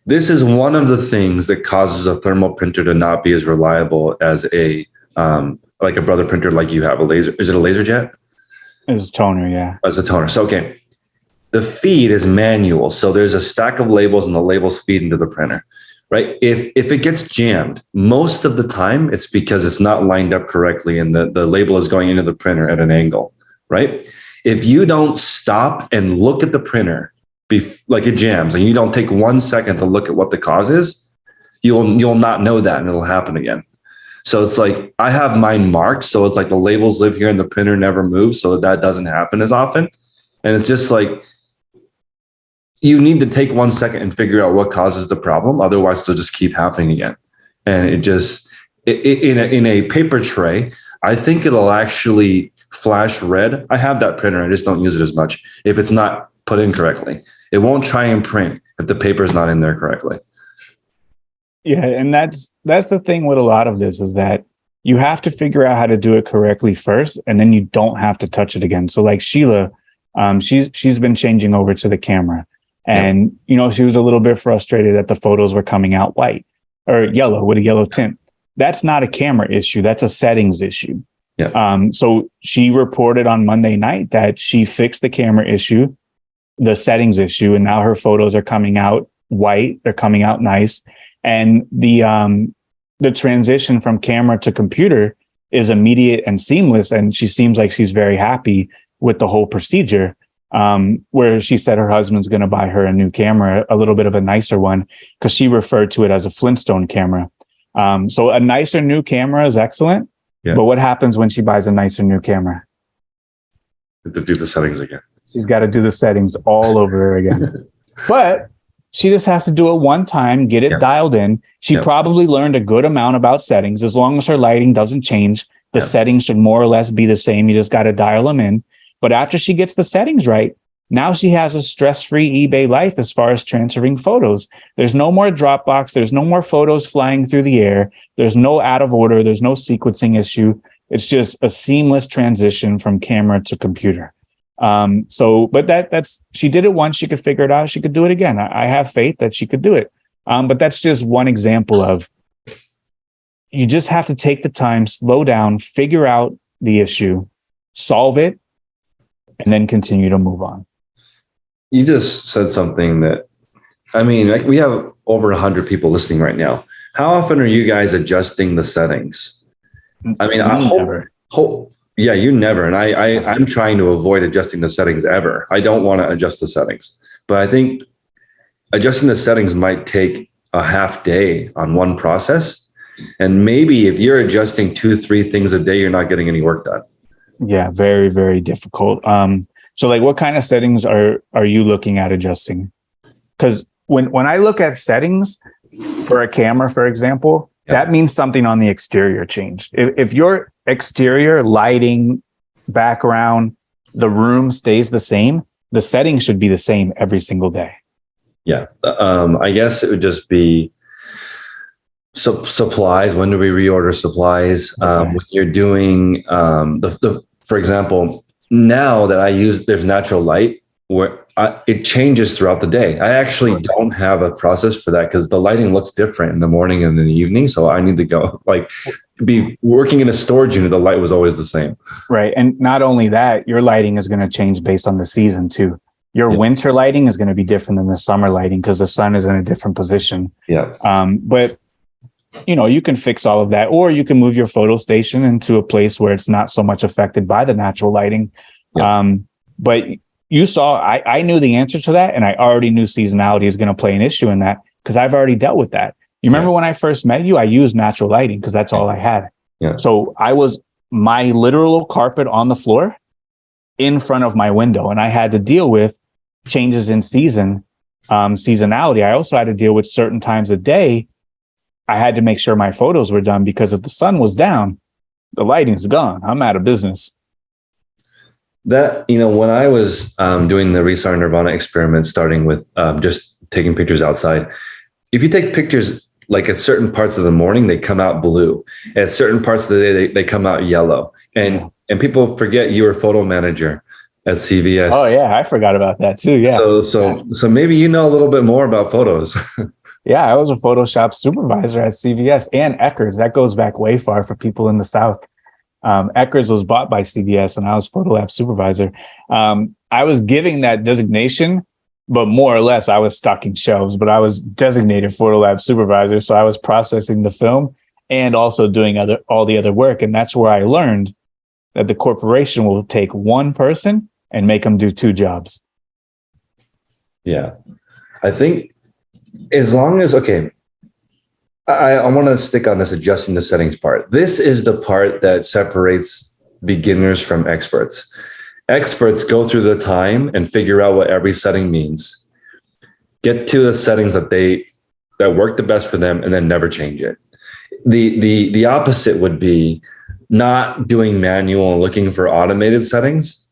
This is one of the things that causes a thermal printer to not be as reliable as a like a Brother printer like you have. A laser. Is it a laser jet? It's a toner, yeah. As a toner. So okay. The feed is manual. So there's a stack of labels and the labels feed into the printer, right? If it gets jammed, most of the time it's because it's not lined up correctly and the label is going into the printer at an angle, right? If you don't stop and look at the printer like it jams and you don't take 1 second to look at what the cause is, you'll not know that and it'll happen again. So it's like I have mine marked. So it's like the labels live here and the printer never moves. So that doesn't happen as often. And it's just like, you need to take 1 second and figure out what causes the problem. Otherwise, it'll just keep happening again. And in a paper tray, I think it'll actually flash red. I have that printer. I just don't use it as much if it's not put in correctly. It won't try and print if the paper is not in there correctly. Yeah, and that's the thing with a lot of this is that you have to figure out how to do it correctly first, and then you don't have to touch it again. So like Sheila, she's been changing over to the camera. And, you know, she was a little bit frustrated that the photos were coming out white or yellow with a yellow tint. That's not a camera issue. That's a settings issue. Yeah. So she reported on Monday night that she fixed the camera issue, the settings issue, and now her photos are coming out white. They're coming out nice. And the transition from camera to computer is immediate and seamless. And she seems like she's very happy with the whole procedure. Where she said her husband's going to buy her a new camera, a little bit of a nicer one, because she referred to it as a Flintstone camera. So a nicer new camera is excellent. Yeah. But what happens when she buys a nicer new camera? To do the settings again. She's got to do the settings all over again. But she just has to do it one time, get it dialed in. She probably learned a good amount about settings. As long as her lighting doesn't change, the settings should more or less be the same. You just got to dial them in. But after she gets the settings right, now she has a stress-free eBay life as far as transferring photos. There's no more Dropbox. There's no more photos flying through the air. There's no out of order. There's no sequencing issue. It's just a seamless transition from camera to computer. But that's she did it once. She could figure it out. She could do it again. I have faith that she could do it. But that's just one example of you just have to take the time, slow down, figure out the issue, solve it, and then continue to move on. You just said something that, I mean, like we have over 100 people listening right now. How often are you guys adjusting the settings? I mean, you never. And I'm trying to avoid adjusting the settings ever. I don't want to adjust the settings, but I think adjusting the settings might take a half day on one process. And maybe if you're adjusting 2-3 things a day, you're not getting any work done. Yeah, very, very difficult. So like what kind of settings are you looking at adjusting? Because when I look at settings for a camera, for example, that means something on the exterior changed. If your exterior lighting, background, the room stays the same, the settings should be the same every single day. Yeah. I guess it would just be supplies. When do we reorder supplies? When you're doing for example, now that there's natural light where it changes throughout the day. I actually don't have a process for that because the lighting looks different in the morning and in the evening. So I need to go be working in a storage unit. The light was always the same. Right. And not only that, your lighting is going to change based on the season too. Your Yeah. winter lighting is going to be different than the summer lighting because the sun is in a different position. Yeah. But you can fix all of that, or you can move your photo station into a place where it's not so much affected by the natural lighting. Yeah. But you saw, I knew the answer to that, and I already knew seasonality is going to play an issue in that because I've already dealt with that. You remember when I first met you, I used natural lighting because that's all I had. Yeah. So I was my literal carpet on the floor in front of my window, and I had to deal with changes in seasonality. I also had to deal with certain times of day. I had to make sure my photos were done because if the sun was down, the lighting's gone. I'm out of business. That, when I was doing the Resar Nirvana experiment, starting with just taking pictures outside, if you take pictures like at certain parts of the morning, they come out blue. At certain parts of the day, they come out yellow. And people forget you were photo manager at CVS. Oh yeah, I forgot about that too. Yeah. So maybe you know a little bit more about photos. Yeah, I was a Photoshop supervisor at CVS and Eckers. That goes back way far for people in the South. Eckers was bought by CVS, and I was photo lab supervisor. I was giving that designation, but more or less I was stocking shelves, but I was designated photo lab supervisor. So I was processing the film and also doing all the other work. And that's where I learned that the corporation will take one person and make them do two jobs. Yeah. I think as long as, I want to stick on this adjusting the settings part. This is the part that separates beginners from experts. Experts go through the time and figure out what every setting means, get to the settings that work the best for them, and then never change it. The opposite would be not doing manual and looking for automated settings,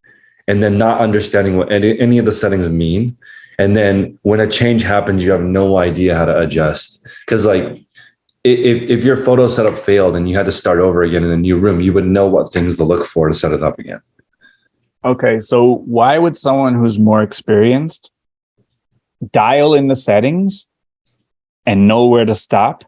and then not understanding what any of the settings mean. And then when a change happens, you have no idea how to adjust. Because if your photo setup failed and you had to start over again in a new room, you would know what things to look for to set it up again. Okay, so why would someone who's more experienced dial in the settings and know where to stop?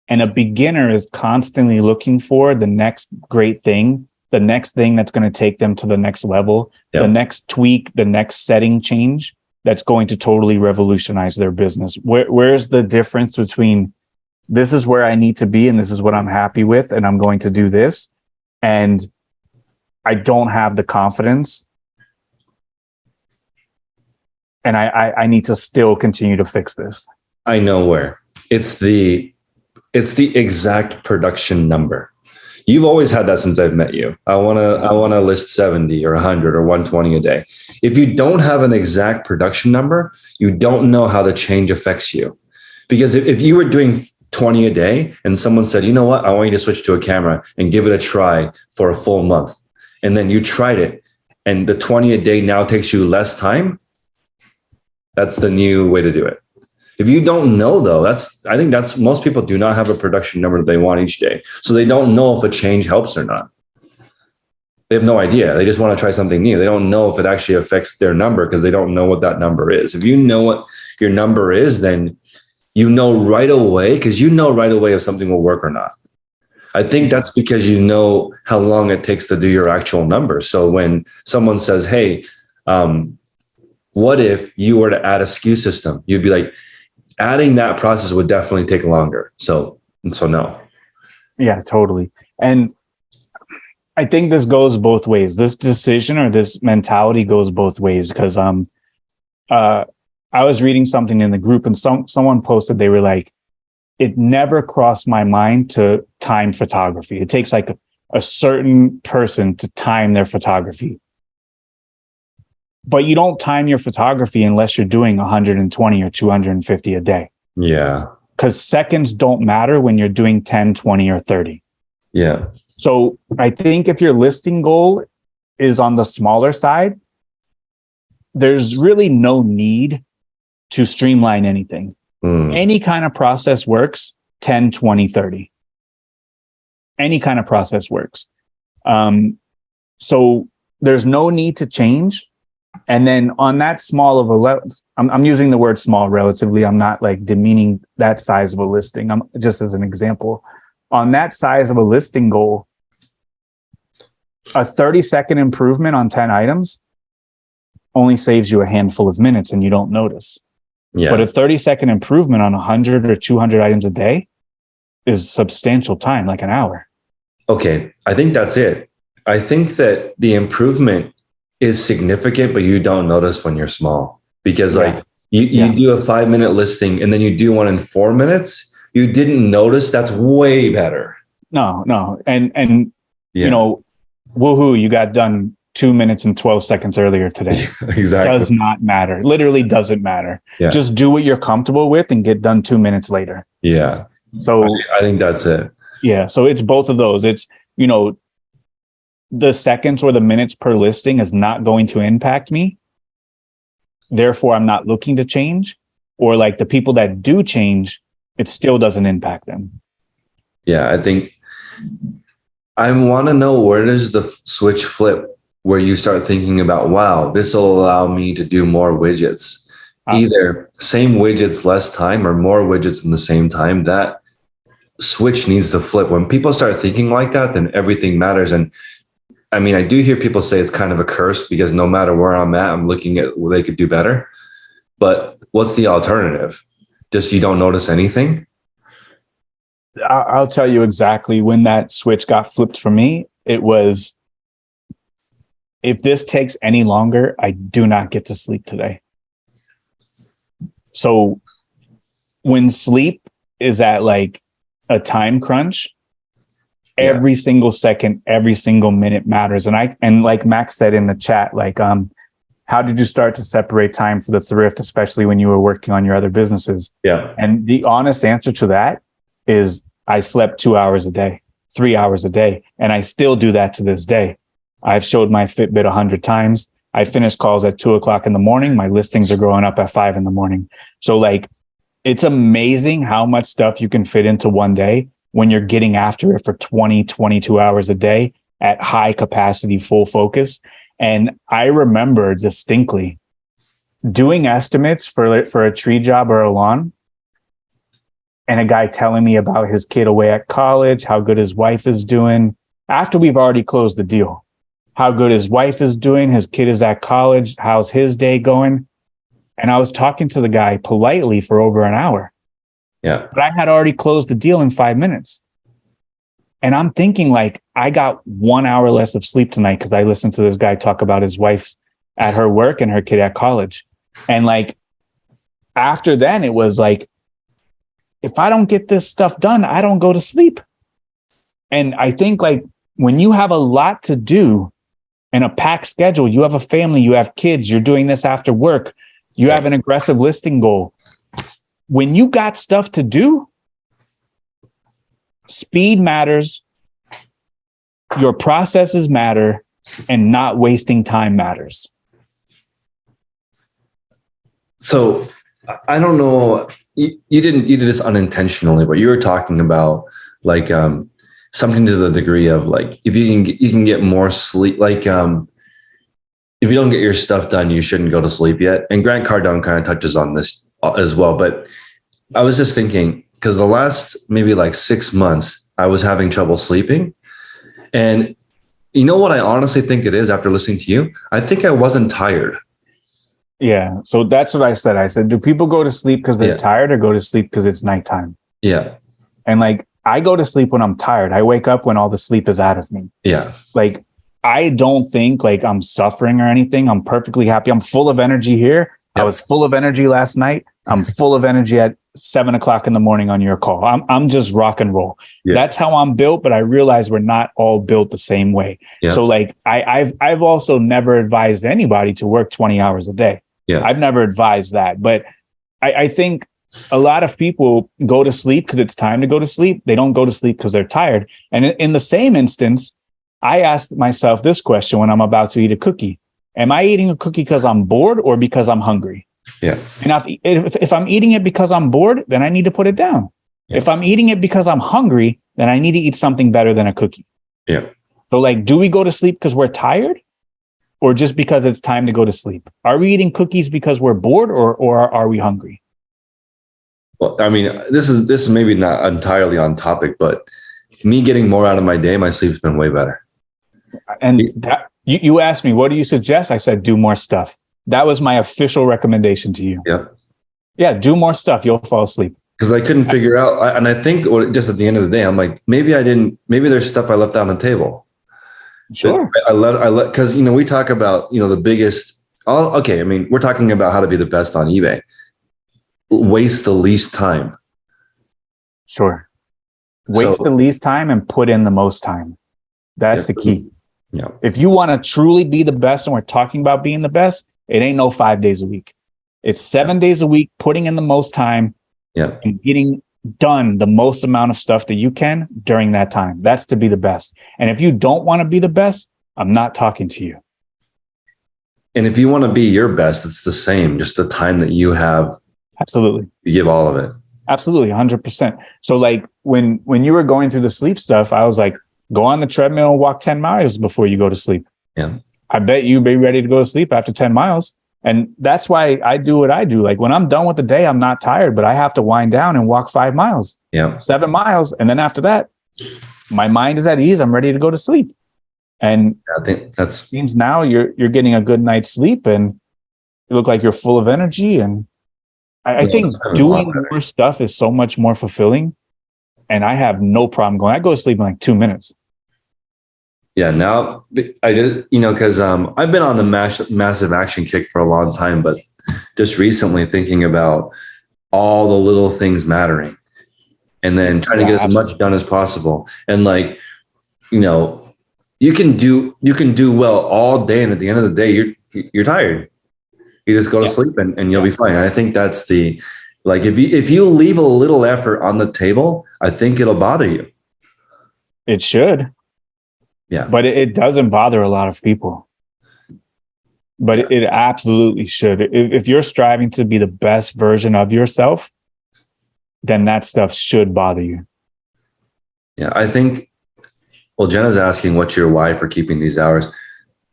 And a beginner is constantly looking for the next great thing, the next thing that's going to take them to the next level, the next tweak, the next setting change that's going to totally revolutionize their business. Where's the difference between this is where I need to be and this is what I'm happy with and I'm going to do this, and I don't have the confidence and I need to still continue to fix this? I know where. It's the exact production number. You've always had that since I've met you. I want to list 70 or 100 or 120 a day. If you don't have an exact production number, you don't know how the change affects you. Because if you were doing 20 a day and someone said, you know what, I want you to switch to a camera and give it a try for a full month. And then you tried it and the 20 a day now takes you less time. That's the new way to do it. If you don't know though, I think most people do not have a production number that they want each day. So they don't know if a change helps or not. They have no idea. They just want to try something new. They don't know if it actually affects their number because they don't know what that number is. If you know what your number is, then you know right away, because you know right away if something will work or not. I think that's because you know how long it takes to do your actual number. So when someone says, hey, what if you were to add a SKU system? You'd be like, adding that process would definitely take longer. So no. Yeah, totally. And I think this goes both ways. This decision or this mentality goes both ways because I was reading something in the group and someone posted, they were like, it never crossed my mind to time photography. It takes like a certain person to time their photography. But you don't time your photography unless you're doing 120 or 250 a day. Yeah. Because seconds don't matter when you're doing 10, 20, or 30. Yeah. So I think if your listing goal is on the smaller side, there's really no need to streamline anything. Any kind of process works 10, 20, 30. Any kind of process works. So there's no need to change. And then on that small of a I'm using the word small relatively. I'm not like demeaning that size of a listing. I'm just as an example. On that size of a listing goal, a 30-second improvement on 10 items only saves you a handful of minutes and you don't notice. Yeah. But a 30-second improvement on 100 or 200 items a day is substantial time, like an hour. Okay. I think that's it. I think that the improvement is significant, but you don't notice when you're small, because like you do a 5-minute listing and then you do one in 4 minutes. You didn't notice. That's way better. No. And you know, woohoo, you got done 2 minutes and 12 seconds earlier today. Exactly. Does not matter. Literally doesn't matter. Yeah. Just do what you're comfortable with and get done 2 minutes later. Yeah. So I think that's it. Yeah. So it's both of those. It's, you know, the seconds or the minutes per listing is not going to impact me. Therefore, I'm not looking to change. Or like the people that do change, it still doesn't impact them. Yeah. I think I want to know, where does the switch flip where you start thinking about, wow, this will allow me to do more widgets, either same widgets, less time, or more widgets in the same time. That switch needs to flip. When people start thinking like that, then everything matters. And I mean, I do hear people say it's kind of a curse because no matter where I'm at, I'm looking at where they could do better. But what's the alternative? Just you don't notice anything? I'll tell you exactly when that switch got flipped for me. It was, if this takes any longer, I do not get to sleep today. So when sleep is at like a time crunch, every single second, every single minute matters. And like Max said in the chat, like, how did you start to separate time for the thrift, especially when you were working on your other businesses? Yeah. And the honest answer to that is I slept 2 hours a day, 3 hours a day. And I still do that to this day. I've showed my Fitbit 100 times. I finish calls at 2:00 in the morning. My listings are growing up at 5 a.m. So like, it's amazing how much stuff you can fit into one day when you're getting after it for 20, 22 hours a day at high capacity, full focus. And I remember distinctly doing estimates for a tree job or a lawn, and a guy telling me about his kid away at college, how good his wife is doing after we've already closed the deal, how good his wife is doing, his kid is at college, how's his day going? And I was talking to the guy politely for over an hour. Yeah. But I had already closed the deal in 5 minutes. And I'm thinking like, I got 1 hour less of sleep tonight because I listened to this guy talk about his wife at her work and her kid at college. And like, after then, it was like, if I don't get this stuff done, I don't go to sleep. And I think like when you have a lot to do and a packed schedule, you have a family, you have kids, you're doing this after work, you have an aggressive listing goal. When you got stuff to do, speed matters, your processes matter, and not wasting time matters. So I don't know, you did this unintentionally, but you were talking about like something to the degree of like, if you can get more sleep, like if you don't get your stuff done, you shouldn't go to sleep yet. And Grant Cardone kind of touches on this as well. But I was just thinking, because the last maybe like 6 months, I was having trouble sleeping. And you know what I honestly think it is after listening to you? I think I wasn't tired. Yeah. So that's what I said. I said, do people go to sleep because they're tired or go to sleep because it's nighttime? Yeah. And like, I go to sleep when I'm tired. I wake up when all the sleep is out of me. Yeah. Like, I don't think like I'm suffering or anything. I'm perfectly happy. I'm full of energy here. Yep. I was full of energy last night. I'm full of energy at 7:00 in the morning on your call. I'm just rock and roll. Yeah. That's how I'm built, but I realize we're not all built the same way. Yeah. So like I've also never advised anybody to work 20 hours a day. Yeah. I've never advised that. But I think a lot of people go to sleep because it's time to go to sleep. They don't go to sleep because they're tired. And in the same instance, I asked myself this question when I'm about to eat a cookie. Am I eating a cookie because I'm bored or because I'm hungry? Yeah. And if I'm eating it because I'm bored, then I need to put it down. Yeah. If I'm eating it because I'm hungry, then I need to eat something better than a cookie. Yeah. So like, do we go to sleep because we're tired or just because it's time to go to sleep? Are we eating cookies because we're bored or are we hungry? Well, I mean, this is maybe not entirely on topic, but me getting more out of my day, my sleep's been way better. And you asked me, what do you suggest? I said, do more stuff. That was my official recommendation to you. Yep. Yeah, do more stuff. You'll fall asleep. Because I couldn't figure out, and I think just at the end of the day, I'm like, maybe there's stuff I left on the table. Sure. I love, because, we talk about, the biggest, okay. I mean, we're talking about how to be the best on eBay. Waste the least time. Sure. Waste the least time and put in the most time. That's the key. Yeah. If you want to truly be the best, and we're talking about being the best, it ain't no 5 days a week. It's 7 days a week, putting in the most time and getting done the most amount of stuff that you can during that time. That's to be the best. And if you don't want to be the best, I'm not talking to you. And if you want to be your best, it's the same, just the time that you have. Absolutely. You give all of it. Absolutely. 100%. So like when you were going through the sleep stuff, I was like, go on the treadmill and walk 10 miles before you go to sleep. Yeah. I bet you'll be ready to go to sleep after 10 miles. And that's why I do what I do. Like when I'm done with the day, I'm not tired, but I have to wind down and walk 5 miles, 7 miles. And then after that, my mind is at ease. I'm ready to go to sleep. And I think that seems now you're getting a good night's sleep and you look like you're full of energy. And I think doing more stuff is so much more fulfilling. And I have no problem going. I go to sleep in like 2 minutes. Yeah, now I did, because I've been on the massive action kick for a long time, but just recently thinking about all the little things mattering and then trying to get as much done as possible. And like, you can do well all day. And at the end of the day, you're tired. You just go to sleep and you'll be fine. And I think that's like, if you leave a little effort on the table, I think it'll bother you. It should. Yeah. But it doesn't bother a lot of people. But it absolutely should. If you're striving to be the best version of yourself, then that stuff should bother you. Yeah, I think, well, Jenna's asking, what's your why for keeping these hours?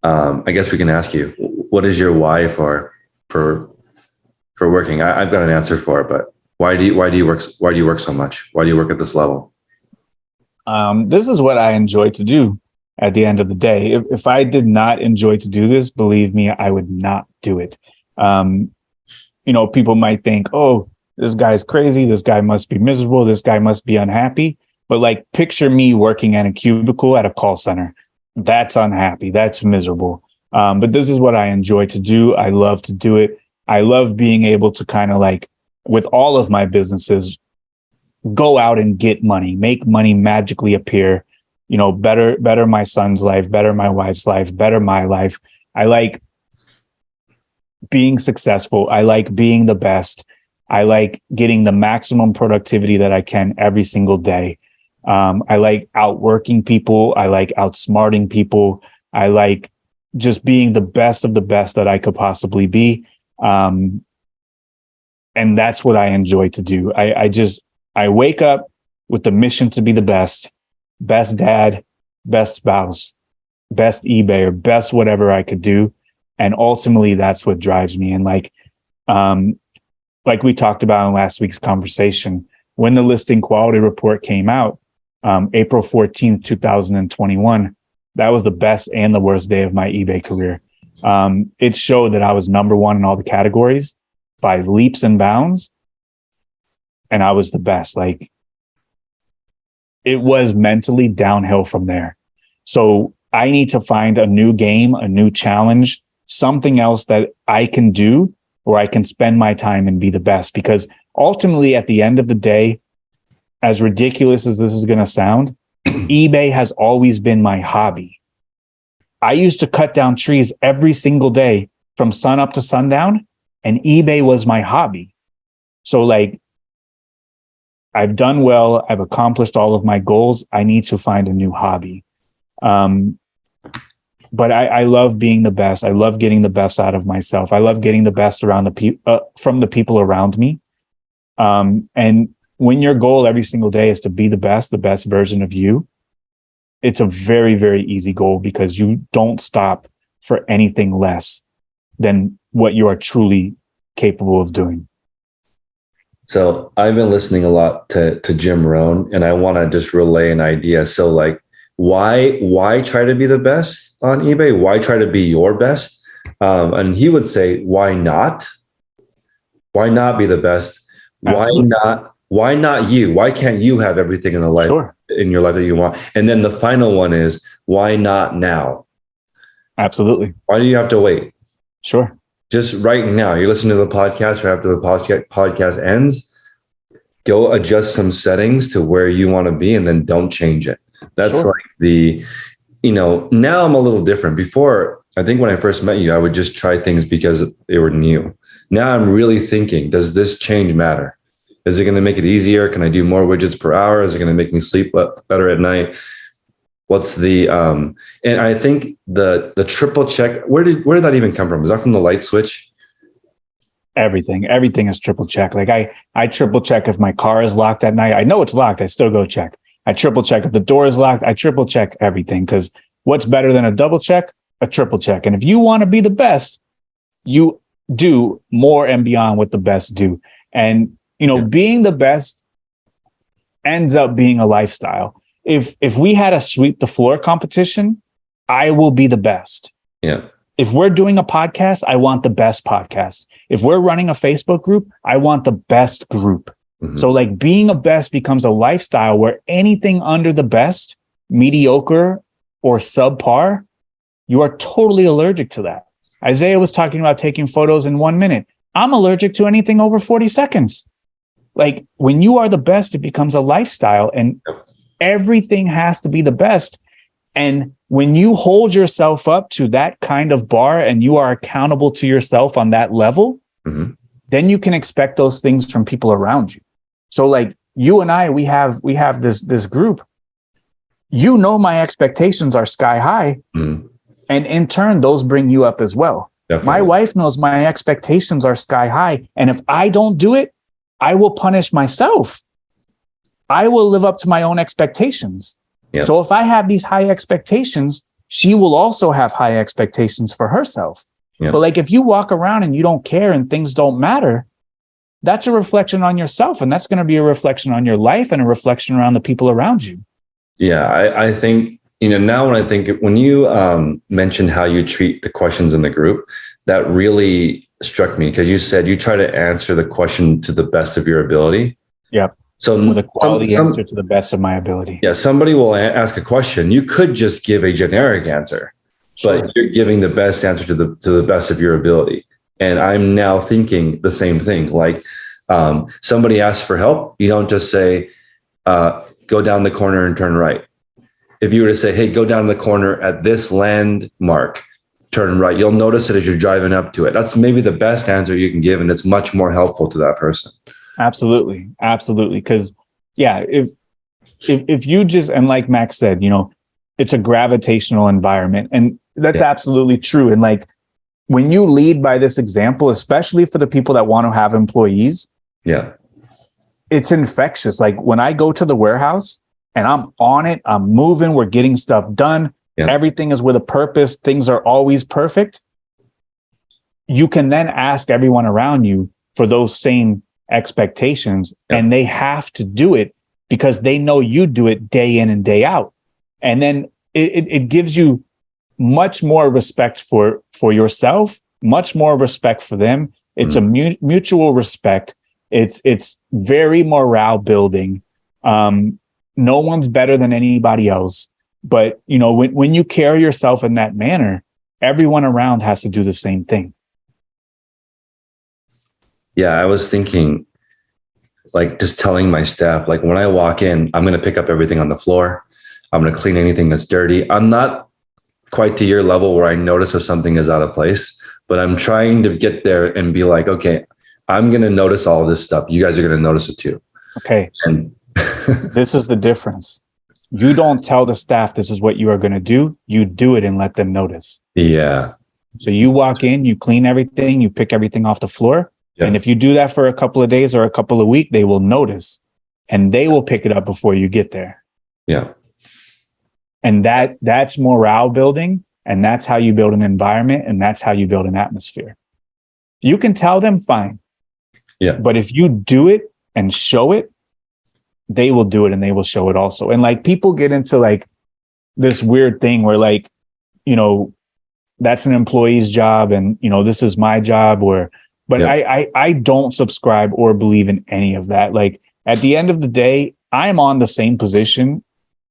I guess we can ask you, what is your why for working? I've got an answer for it, but why do you work so much? Why do you work at this level? This is what I enjoy to do. At the end of the day, if I did not enjoy to do this, believe me, I would not do it. People might think, oh, this guy's crazy. This guy must be miserable. This guy must be unhappy. But like, picture me working at a cubicle at a call center. That's unhappy. That's miserable. But this is what I enjoy to do. I love to do it. I love being able to kind of like, with all of my businesses, go out and get money, make money magically appear. Better my son's life, better my wife's life, better my life. I like being successful. I like being the best. I like getting the maximum productivity that I can every single day. I like outworking people. I like outsmarting people. I like just being the best of the best that I could possibly be. And that's what I enjoy to do. I wake up with the mission to be the best dad, best spouse, best eBay, or best whatever I could do. And ultimately that's what drives me. And like we talked about in last week's conversation, when the listing quality report came out, April 14th, 2021, that was the best and the worst day of my eBay career. It showed that I was number one in all the categories by leaps and bounds. And I was the best. Like, it was mentally downhill from there. So I need to find a new game, a new challenge, something else that I can do where I can spend my time and be the best. Because ultimately, at the end of the day, as ridiculous as this is going to sound, eBay has always been my hobby. I used to cut down trees every single day from sun up to sundown, and eBay was my hobby. So like, I've done well. I've accomplished all of my goals. I need to find a new hobby. But I love being the best. I love getting the best out of myself. I love getting the best around from the people around me. And when your goal every single day is to be the best version of you, it's a very, very easy goal because you don't stop for anything less than what you are truly capable of doing. So I've been listening a lot to Jim Rohn, and I want to just relay an idea. So like, why try to be the best on eBay? Why try to be your best? And he would say, why not? Why not be the best? Why Absolutely. not? Why not you? Why can't you have everything in the life Sure. in your life that you want? And then the final one is, why not now? Absolutely. Why do you have to wait? Sure. Just right now, you're listening to the podcast, or after the podcast ends, go adjust some settings to where you want to be, and then don't change it. That's Sure. like now I'm a little different. Before, I think when I first met you, I would just try things because they were new. Now I'm really thinking, does this change matter? Is it going to make it easier? Can I do more widgets per hour? Is it going to make me sleep better at night? What's the and I think the triple check, where did that even come from? Is that from the light switch? Everything is triple check. Like I triple check if my car is locked at night. I know it's locked. I still go check. I triple check if the door is locked. I triple check everything, because what's better than a double check? A triple check. And if you want to be the best, you do more and beyond what the best do. And being the best ends up being a lifestyle. If we had a sweep the floor competition, I will be the best. Yeah. If we're doing a podcast, I want the best podcast. If we're running a Facebook group, I want the best group. Mm-hmm. So like being a best becomes a lifestyle where anything under the best, mediocre or subpar, you are totally allergic to that. Isaiah was talking about taking photos in 1 minute. I'm allergic to anything over 40 seconds. Like when you are the best, it becomes a lifestyle, and everything has to be the best. And when you hold yourself up to that kind of bar and you are accountable to yourself on that level, mm-hmm. then you can expect those things from people around you. So like you and I, we have this group. My expectations are sky high. Mm-hmm. And in turn, those bring you up as well. Definitely. My wife knows my expectations are sky high. And if I don't do it, I will punish myself. I will live up to my own expectations. Yep. So if I have these high expectations, she will also have high expectations for herself. Yep. But like if you walk around and you don't care and things don't matter, that's a reflection on yourself. And that's going to be a reflection on your life and a reflection around the people around you. Yeah, I think, now when you mentioned how you treat the questions in the group, that really struck me, because you said you try to answer the question to the best of your ability. Yep. So with a quality answer to the best of my ability. Yeah. Somebody will ask a question. You could just give a generic answer, sure. But you're giving the best answer to the best of your ability. And I'm now thinking the same thing. Like somebody asks for help. You don't just say, go down the corner and turn right. If you were to say, hey, go down the corner at this landmark, turn right, you'll notice it as you're driving up to it. That's maybe the best answer you can give. And it's much more helpful to that person. Absolutely. Because if you just, and like Max said, it's a gravitational environment, and that's absolutely true. And like when you lead by this example, especially for the people that want to have employees, it's infectious. Like when I go to the warehouse and I'm on it, I'm moving, we're getting stuff done. Everything is with a purpose. Things are always perfect. You can then ask everyone around you for those same expectations, and they have to do it because they know you do it day in and day out. And then it gives you much more respect for yourself, much more respect for them. It's a mutual respect. It's very morale building. No one's better than anybody else. But when you carry yourself in that manner, everyone around has to do the same thing. Yeah, I was thinking, like, just telling my staff, like, when I walk in, I'm going to pick up everything on the floor. I'm going to clean anything that's dirty. I'm not quite to your level where I notice if something is out of place, but I'm trying to get there and be like, okay, I'm going to notice all of this stuff. You guys are going to notice it too. Okay. And this is the difference. You don't tell the staff this is what you are going to do. You do it and let them notice. Yeah. So you walk in, you clean everything, you pick everything off the floor. Yeah. And if you do that for a couple of days or a couple of weeks, they will notice and they will pick it up before you get there. Yeah. And that's morale building. And that's how you build an environment. And that's how you build an atmosphere. You can tell them fine. Yeah. But if you do it and show it, they will do it and they will show it also. And like people get into like this weird thing where like, that's an employee's job, and this is my job. But I don't subscribe or believe in any of that. Like, at the end of the day, I'm on the same position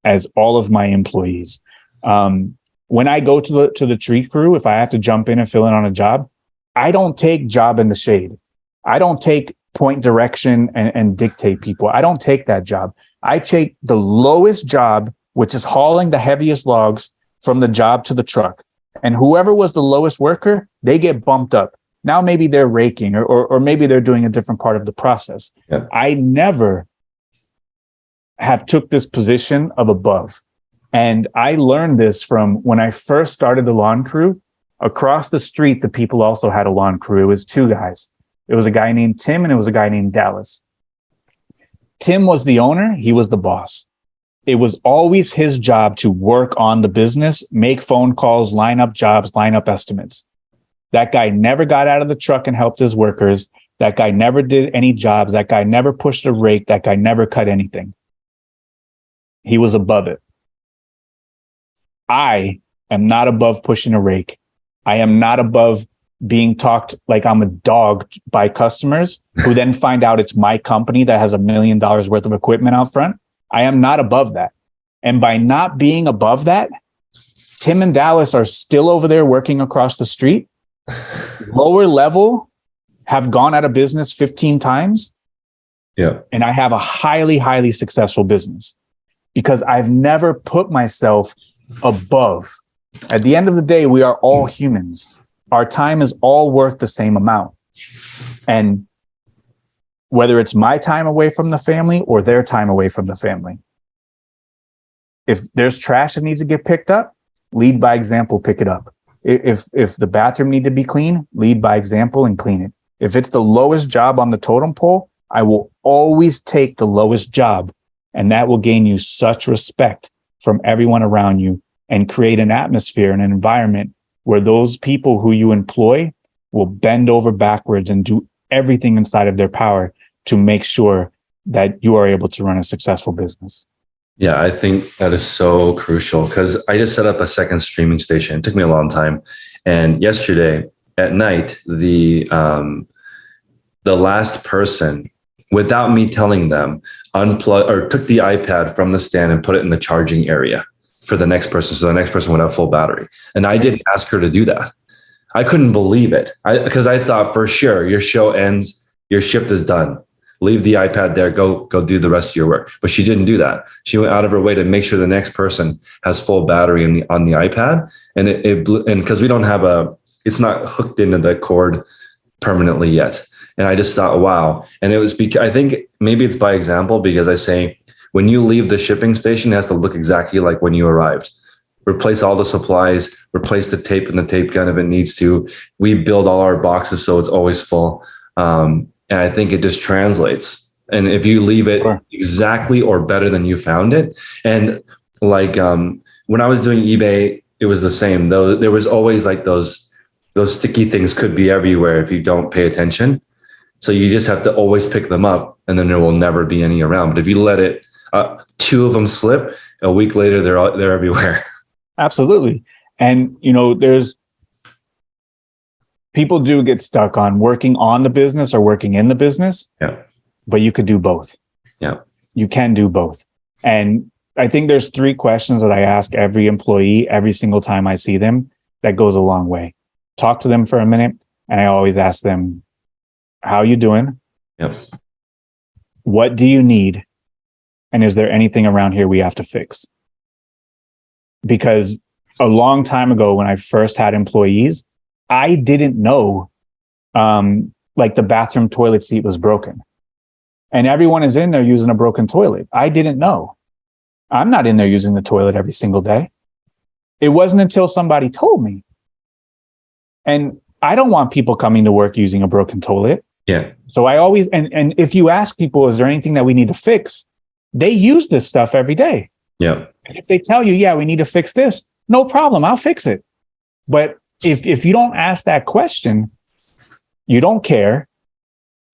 as all of my employees. When I go to the tree crew, if I have to jump in and fill in on a job, I don't take job in the shade. I don't take point direction and dictate people. I don't take that job. I take the lowest job, which is hauling the heaviest logs from the job to the truck. And whoever was the lowest worker, they get bumped up. Now maybe they're raking or maybe they're doing a different part of the process. Yeah. I never have took this position of above. And I learned this from when I first started the lawn crew. Across the street, the people also had a lawn crew. It was two guys. It was a guy named Tim and it was a guy named Dallas. Tim was the owner. He was the boss. It was always his job to work on the business, make phone calls, line up jobs, line up estimates. That guy never got out of the truck and helped his workers. That guy never did any jobs. That guy never pushed a rake. That guy never cut anything. He was above it. I am not above pushing a rake. I am not above being talked like I'm a dog by customers who then find out it's my company that has $1 million worth of equipment out front. I am not above that. And by not being above that, Tim and Dallas are still over there working across the street. Lower level have gone out of business 15 times. Yeah. And I have a highly, highly successful business because I've never put myself above. At the end of the day, we are all humans. Our time is all worth the same amount. And whether it's my time away from the family or their time away from the family, if there's trash that needs to get picked up, lead by example, pick it up. If the bathroom need to be clean, lead by example and clean it. If it's the lowest job on the totem pole, I will always take the lowest job, and that will gain you such respect from everyone around you and create an atmosphere and an environment where those people who you employ will bend over backwards and do everything inside of their power to make sure that you are able to run a successful business. Yeah, I think that is so crucial because I just set up a second streaming station. It took me a long time. And yesterday at night, the last person, without me telling them, unplugged or took the iPad from the stand and put it in the charging area for the next person. So the next person would have full battery. And I didn't ask her to do that. I couldn't believe it because I thought for sure your show ends, your shift is done. Leave the iPad there, go do the rest of your work. But she didn't do that. She went out of her way to make sure the next person has full battery on the iPad. And it blew, and because we don't have it's not hooked into the cord permanently yet. And I just thought, wow. And it was because I think maybe it's by example because I say, when you leave the shipping station, it has to look exactly like when you arrived. Replace all the supplies, replace the tape and the tape gun if it needs to. We build all our boxes so it's always full. And I think it just translates. And if you leave it exactly or better than you found it. And like when I was doing eBay, it was the same. Though there was always like those sticky things could be everywhere if you don't pay attention. So you just have to always pick them up and then there will never be any around. But if you let it, two of them slip, a week later, they're everywhere. Absolutely. And, there's people do get stuck on working on the business or working in the business. Yeah. But you could do both. Yeah. You can do both. And I think there's 3 questions that I ask every employee every single time I see them that goes a long way. Talk to them for a minute. And I always ask them, how you doing? Yep. What do you need? And is there anything around here we have to fix? Because a long time ago, when I first had employees, I didn't know, like the bathroom toilet seat was broken. And everyone is in there using a broken toilet. I didn't know. I'm not in there using the toilet every single day. It wasn't until somebody told me. And I don't want people coming to work using a broken toilet. Yeah. So I always, and if you ask people, is there anything that we need to fix? They use this stuff every day. Yeah. And if they tell you, yeah, we need to fix this, no problem, I'll fix it. But if you don't ask that question, you don't care,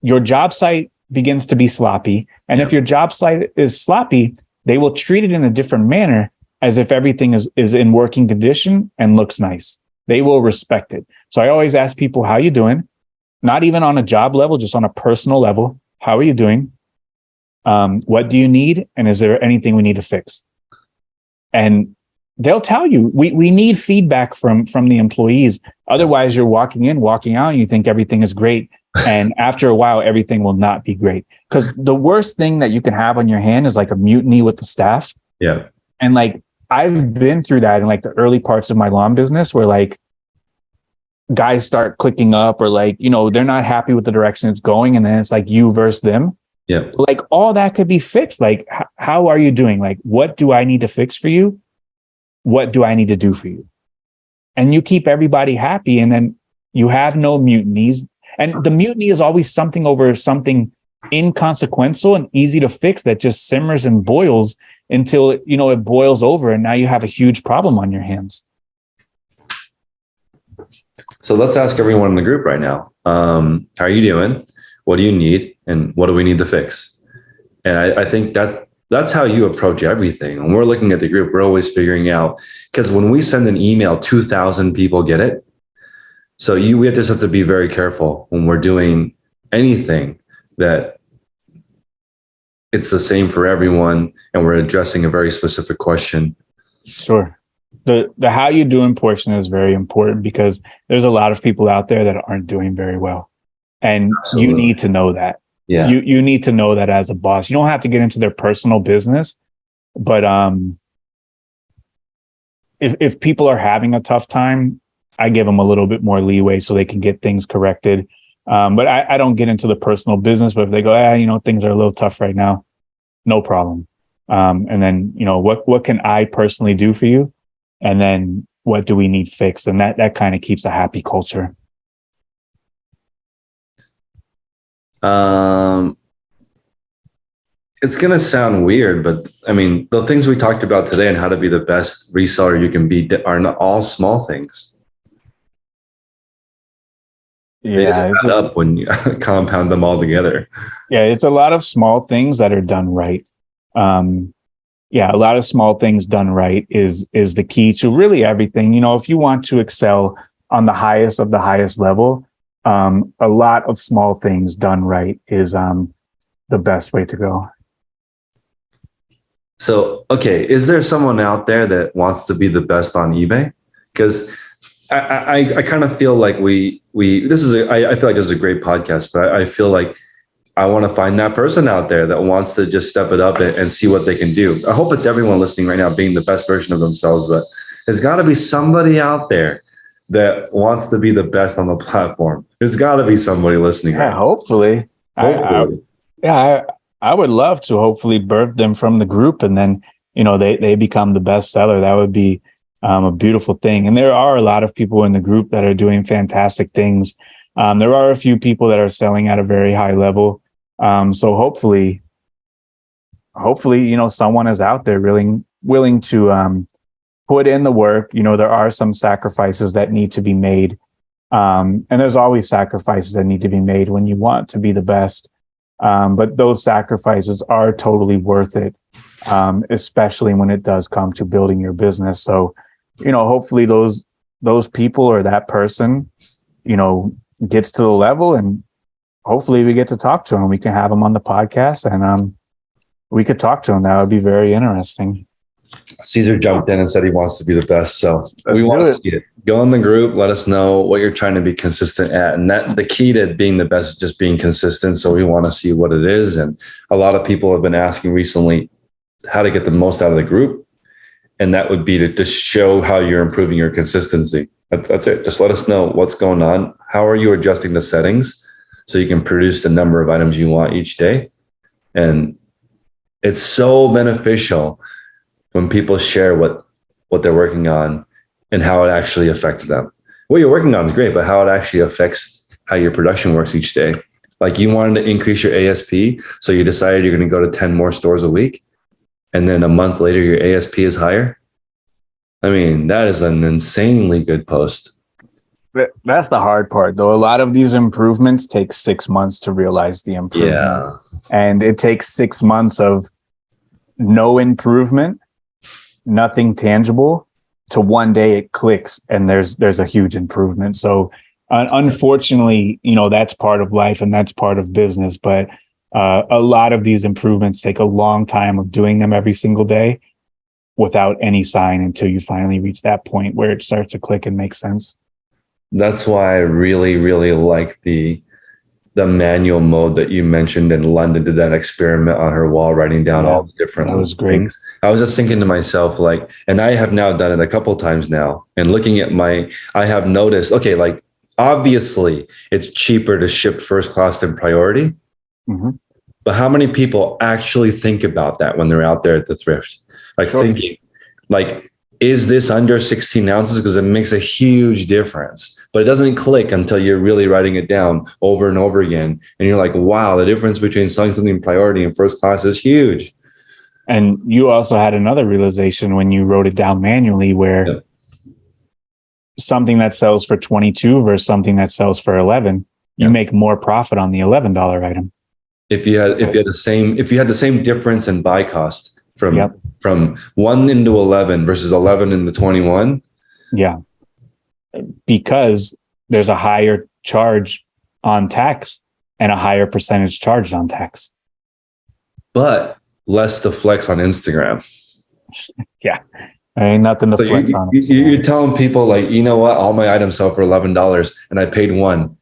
your job site begins to be sloppy. And if your job site is sloppy, they will treat it in a different manner as if everything is in working condition and looks nice. they will respect it. So I always ask people, how you doing? Not even on a job level, just on a personal level. How are you doing? What do you need? And is there anything we need to fix? And they'll tell you, we need feedback from the employees. Otherwise, you're walking in, walking out, and you think everything is great. And after a while, everything will not be great. Because the worst thing that you can have on your hand is like a mutiny with the staff. Yeah. And like, I've been through that in like the early parts of my lawn business where like guys start clicking up or like, you know, they're not happy with the direction it's going. And then it's like you versus them. Yeah. Like all that could be fixed. Like, how are you doing? Like, what do I need to fix for you? What do I need to do for you? And you keep everybody happy. And then you have no mutinies. And the mutiny is always something over something inconsequential and easy to fix that just simmers and boils until, you know, it boils over. And now you have a huge problem on your hands. So let's ask everyone in the group right now. How are you doing? What do you need? And what do we need to fix? And I think that's how you approach everything. When we're looking at the group, we're always figuring out, because when we send an email, 2,000 people get it. So we just have to be very careful when we're doing anything that it's the same for everyone and we're addressing a very specific question. Sure. The how you doing portion is very important because there's a lot of people out there that aren't doing very well. And Absolutely. You need to know that. Yeah. You need to know that as a boss. You don't have to get into their personal business, but if people are having a tough time, I give them a little bit more leeway so they can get things corrected. But I don't get into the personal business. But if they go, you know, things are a little tough right now, no problem. And then, you know, what can I personally do for you? And then what do we need fixed? And that kind of keeps a happy culture. It's going to sound weird, but I mean, the things we talked about today and how to be the best reseller you can be are not all small things. They just add up when you compound them all together. Yeah, it's a lot of small things that are done right. A lot of small things done right is the key to really everything. You know, if you want to excel on the highest of the highest level, a lot of small things done right is the best way to go. So, okay, is there someone out there that wants to be the best on eBay? Because I kind of feel like I feel like this is a great podcast, but I feel like I want to find that person out there that wants to just step it up and see what they can do. I hope it's everyone listening right now being the best version of themselves, but there's got to be somebody out there that wants to be the best on the platform. There's got to be somebody listening. Yeah, right now. Hopefully. I would love to hopefully birth them from the group, and then, you know, they become the best seller. That would be a beautiful thing. And there are a lot of people in the group that are doing fantastic things. There are a few people that are selling at a very high level. So hopefully, you know, someone is out there really willing to put in the work. You know, there are some sacrifices that need to be made. And there's always sacrifices that need to be made when you want to be the best. But those sacrifices are totally worth it, especially when it does come to building your business. So, you know, hopefully those people or that person, you know, gets to the level, and hopefully we get to talk to them. We can have them on the podcast, and we could talk to them. That would be very interesting. Caesar jumped in and said he wants to be the best. So we want to see it. Go in the group. Let us know what you're trying to be consistent at. And that the key to being the best is just being consistent. So we want to see what it is. And a lot of people have been asking recently how to get the most out of the group. And that would be to just show how you're improving your consistency. That's it. Just let us know what's going on. How are you adjusting the settings so you can produce the number of items you want each day? And it's so beneficial when people share what they're working on and how it actually affects them. What you're working on is great, but how it actually affects how your production works each day. Like you wanted to increase your ASP, so you decided you're going to go to 10 more stores a week, and then a month later, your ASP is higher. I mean, that is an insanely good post. That's the hard part, though. A lot of these improvements take 6 months to realize the improvement. Yeah. And it takes 6 months of no improvement, nothing tangible, to one day it clicks and there's a huge improvement. So unfortunately, that's part of life and that's part of business. But a lot of these improvements take a long time of doing them every single day without any sign until you finally reach that point where it starts to click and make sense. That's why I really, really like the manual mode that you mentioned. In London did that experiment on her wall, writing down all the different that was great. things. I was just thinking to myself, like, and I have now done it a couple times now, and looking at I have noticed, okay, like obviously it's cheaper to ship first class than priority. Mm-hmm. But how many people actually think about that when they're out there at the thrift? Like thinking, like, is this under 16 ounces? Because it makes a huge difference. But it doesn't click until you're really writing it down over and over again. And you're like, wow, the difference between selling something priority and first class is huge. And you also had another realization when you wrote it down manually where something that sells for 22 versus something that sells for 11, you make more profit on the $11 item. If you had the same difference in buy cost from 1 into 11 versus 11 into 21. Yeah. Because there's a higher charge on tax and a higher percentage charged on tax. But less to flex on Instagram. Yeah. Ain't nothing to flex on. You're telling people, like, you know what? All my items sell for $11 and I paid $1.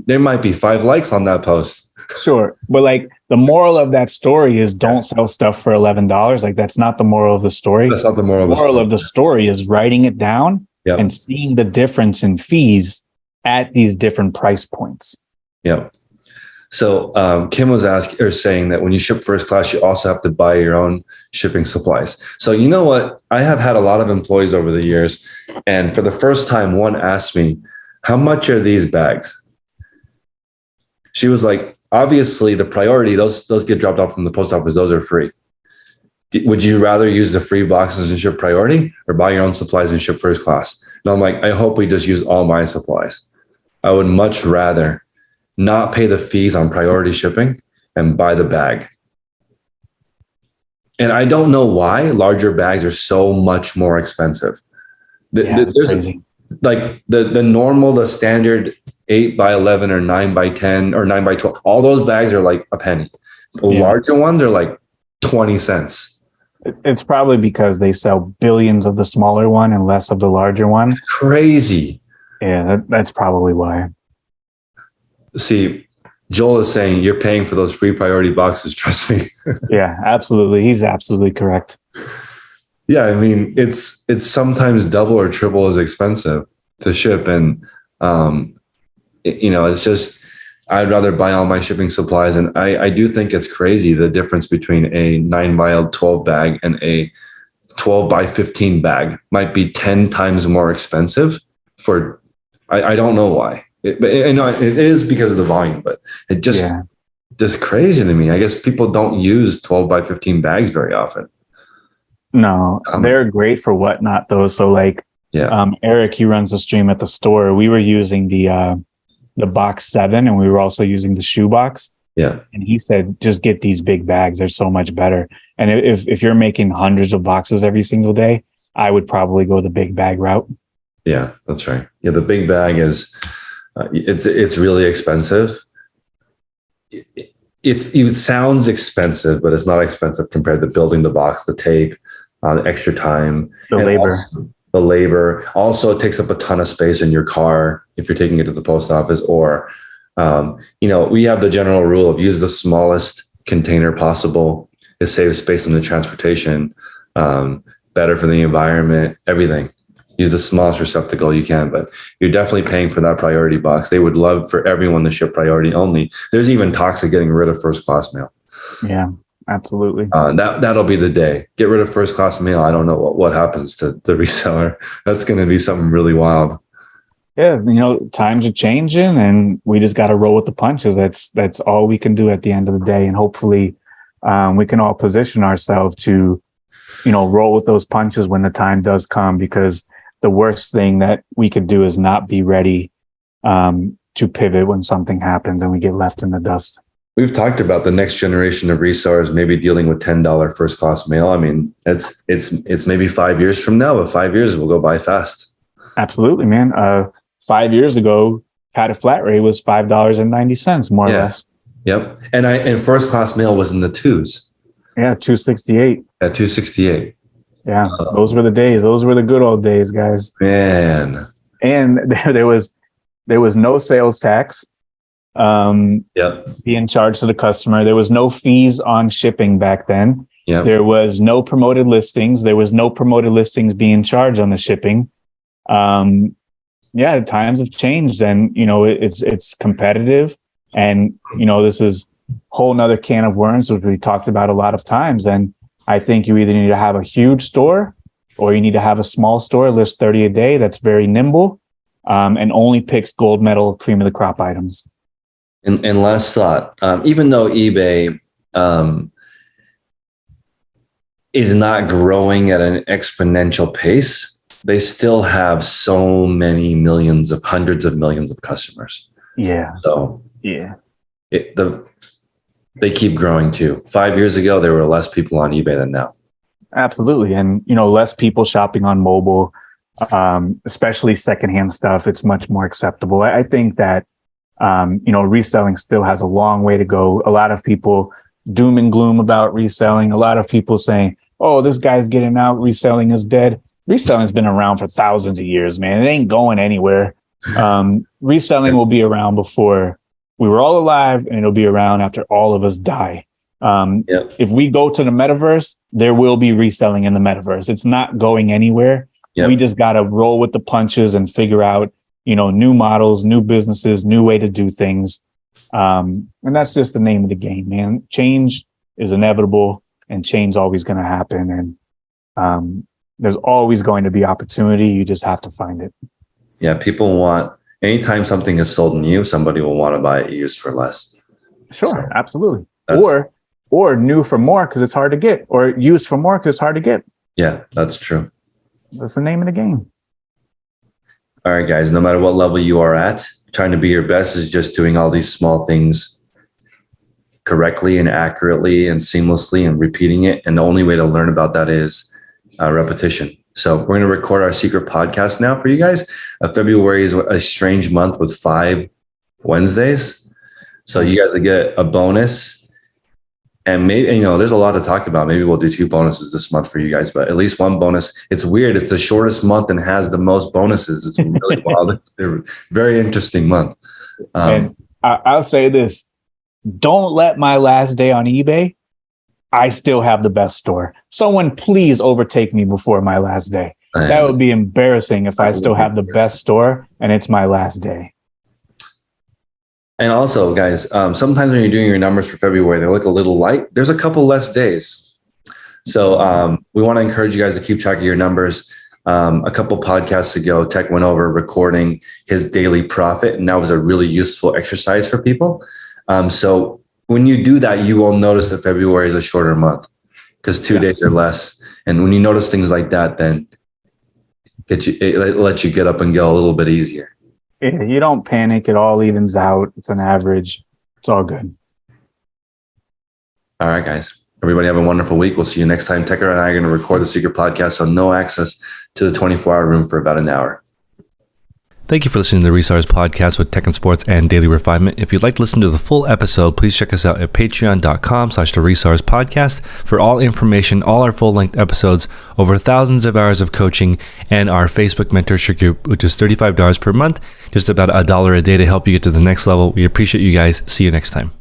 There might be 5 likes on that post. Sure. But like the moral of that story is don't sell stuff for $11. Like that's not the moral of the story. That's not the moral of the story is writing it down and seeing the difference in fees at these different price points. Yeah. So Kim was saying that when you ship first class, you also have to buy your own shipping supplies. So you know what? I have had a lot of employees over the years, and for the first time, one asked me, "How much are these bags?" She was like, "Obviously, the priority, those get dropped off from the post office. Those are free. Would you rather use the free boxes and ship priority or buy your own supplies and ship first class?" And I'm like, I hope we just use all my supplies. I would much rather not pay the fees on priority shipping and buy the bag. And I don't know why larger bags are so much more expensive. There's crazy. Like the normal, the standard 8x11 or 9x10 or 9x12, all those bags are like a penny. The larger ones are like 20 cents. It's probably because they sell billions of the smaller one and less of the larger one. It's crazy. Yeah, that's probably why. See, Joel is saying you're paying for those free priority boxes. Trust me. Yeah, absolutely. He's absolutely correct. Yeah, I mean, it's sometimes double or triple as expensive to ship. And, it's just, I'd rather buy all my shipping supplies. And I do think it's crazy, the difference between a 9x12 bag and a 12x15 bag might be 10 times more expensive for, I don't know why. It is because of the volume, but it just crazy to me. I guess people don't use 12x15 bags very often. No, they're great for whatnot though. So like, Eric, he runs the stream at the store. We were using the box 7 and we were also using the shoe box. Yeah. And he said, just get these big bags. They're so much better. And if you're making hundreds of boxes every single day, I would probably go the big bag route. Yeah, that's right. Yeah. The big bag is, it's really expensive. It sounds expensive, but it's not expensive compared to building the box, the tape, the extra time, the labor. The labor. Also, it takes up a ton of space in your car if you're taking it to the post office. Or, we have the general rule of use the smallest container possible. It saves space in the transportation, better for the environment, everything. Use the smallest receptacle you can, but you're definitely paying for that priority box. They would love for everyone to ship priority only. There's even talks of getting rid of first class mail. Yeah, absolutely. That'll be the day. Get rid of first class mail. I don't know what happens to the reseller. That's going to be something really wild. Yeah, times are changing, and we just got to roll with the punches. That's all we can do at the end of the day, and hopefully, we can all position ourselves to, roll with those punches when the time does come, because the worst thing that we could do is not be ready to pivot when something happens and we get left in the dust. we've talked about the next generation of resellers maybe dealing with $10 first class mail. I mean, it's maybe 5 years from now, but 5 years will go by fast. Absolutely, man. 5 years ago, padded flat rate was $5.90, more or less. Yep. And first class mail was in the twos. Yeah, 268. At 268. Yeah, those were the days. Those were the good old days, guys. Man. And there was no sales tax being charged to the customer. There was no fees on shipping back then. Yep. There was no promoted listings. There was no promoted listings being charged on the shipping. Yeah, times have changed, and it's competitive, and this is a whole nother can of worms, which we talked about a lot of times. And I think you either need to have a huge store or you need to have a small store, list 30 a day, that's very nimble, and only picks gold medal, cream of the crop items. And last thought, even though eBay is not growing at an exponential pace, they still have so many hundreds of millions of customers. Yeah. So yeah, they keep growing too. 5 years ago, there were less people on eBay than now. Absolutely. And, less people shopping on mobile, especially secondhand stuff. It's much more acceptable. I think that, reselling still has a long way to go. A lot of people doom and gloom about reselling. A lot of people saying, oh, this guy's getting out. Reselling is dead. Reselling's been around for thousands of years, man. It ain't going anywhere. Reselling will be around before we were all alive, and it'll be around after all of us die. If we go to the metaverse, there will be reselling in the metaverse. It's not going anywhere. Yep. We just got to roll with the punches and figure out, new models, new businesses, new way to do things. And that's just the name of the game, man. Change is inevitable, and change is always going to happen. And there's always going to be opportunity. You just have to find it. Yeah, anytime something is sold new, somebody will want to buy it used for less. Sure, so absolutely. Or new for more because it's hard to get, or used for more because it's hard to get. Yeah, that's true. That's the name of the game. All right, guys, no matter what level you are at, trying to be your best is just doing all these small things correctly and accurately and seamlessly and repeating it. And the only way to learn about that is repetition. So we're going to record our secret podcast now for you guys. February is a strange month with 5 Wednesdays. So you guys will get a bonus. And maybe, there's a lot to talk about. Maybe we'll do 2 bonuses this month for you guys, but at least 1 bonus. It's weird. It's the shortest month and has the most bonuses. It's really wild. It's a very interesting month. And I'll say this. Don't let my last day on eBay. I still have the best store. Someone please overtake me before my last day. That would be embarrassing if I still have the best store and it's my last day. And also, guys, sometimes when you're doing your numbers for February, they look a little light. There's a couple less days. So we want to encourage you guys to keep track of your numbers. A couple podcasts ago, Tech went over recording his daily profit, and that was a really useful exercise for people. So when you do that, you will notice that February is a shorter month because 2 days are less. And when you notice things like that, then it lets you get up and go a little bit easier. Yeah, you don't panic. It all evens out. It's an average. It's all good. All right, guys. Everybody have a wonderful week. We'll see you next time. Tecker and I are going to record the secret podcast on no access to the 24-hour room for about an hour. Thank you for listening to the Resellers podcast with Tech and Sports and Daily Refinement. If you'd like to listen to the full episode, please check us out at patreon.com/the Resellers podcast for all information, all our full-length episodes, over thousands of hours of coaching, and our Facebook mentorship group, which is $35 per month, just about $1 a day to help you get to the next level. We appreciate you guys. See you next time.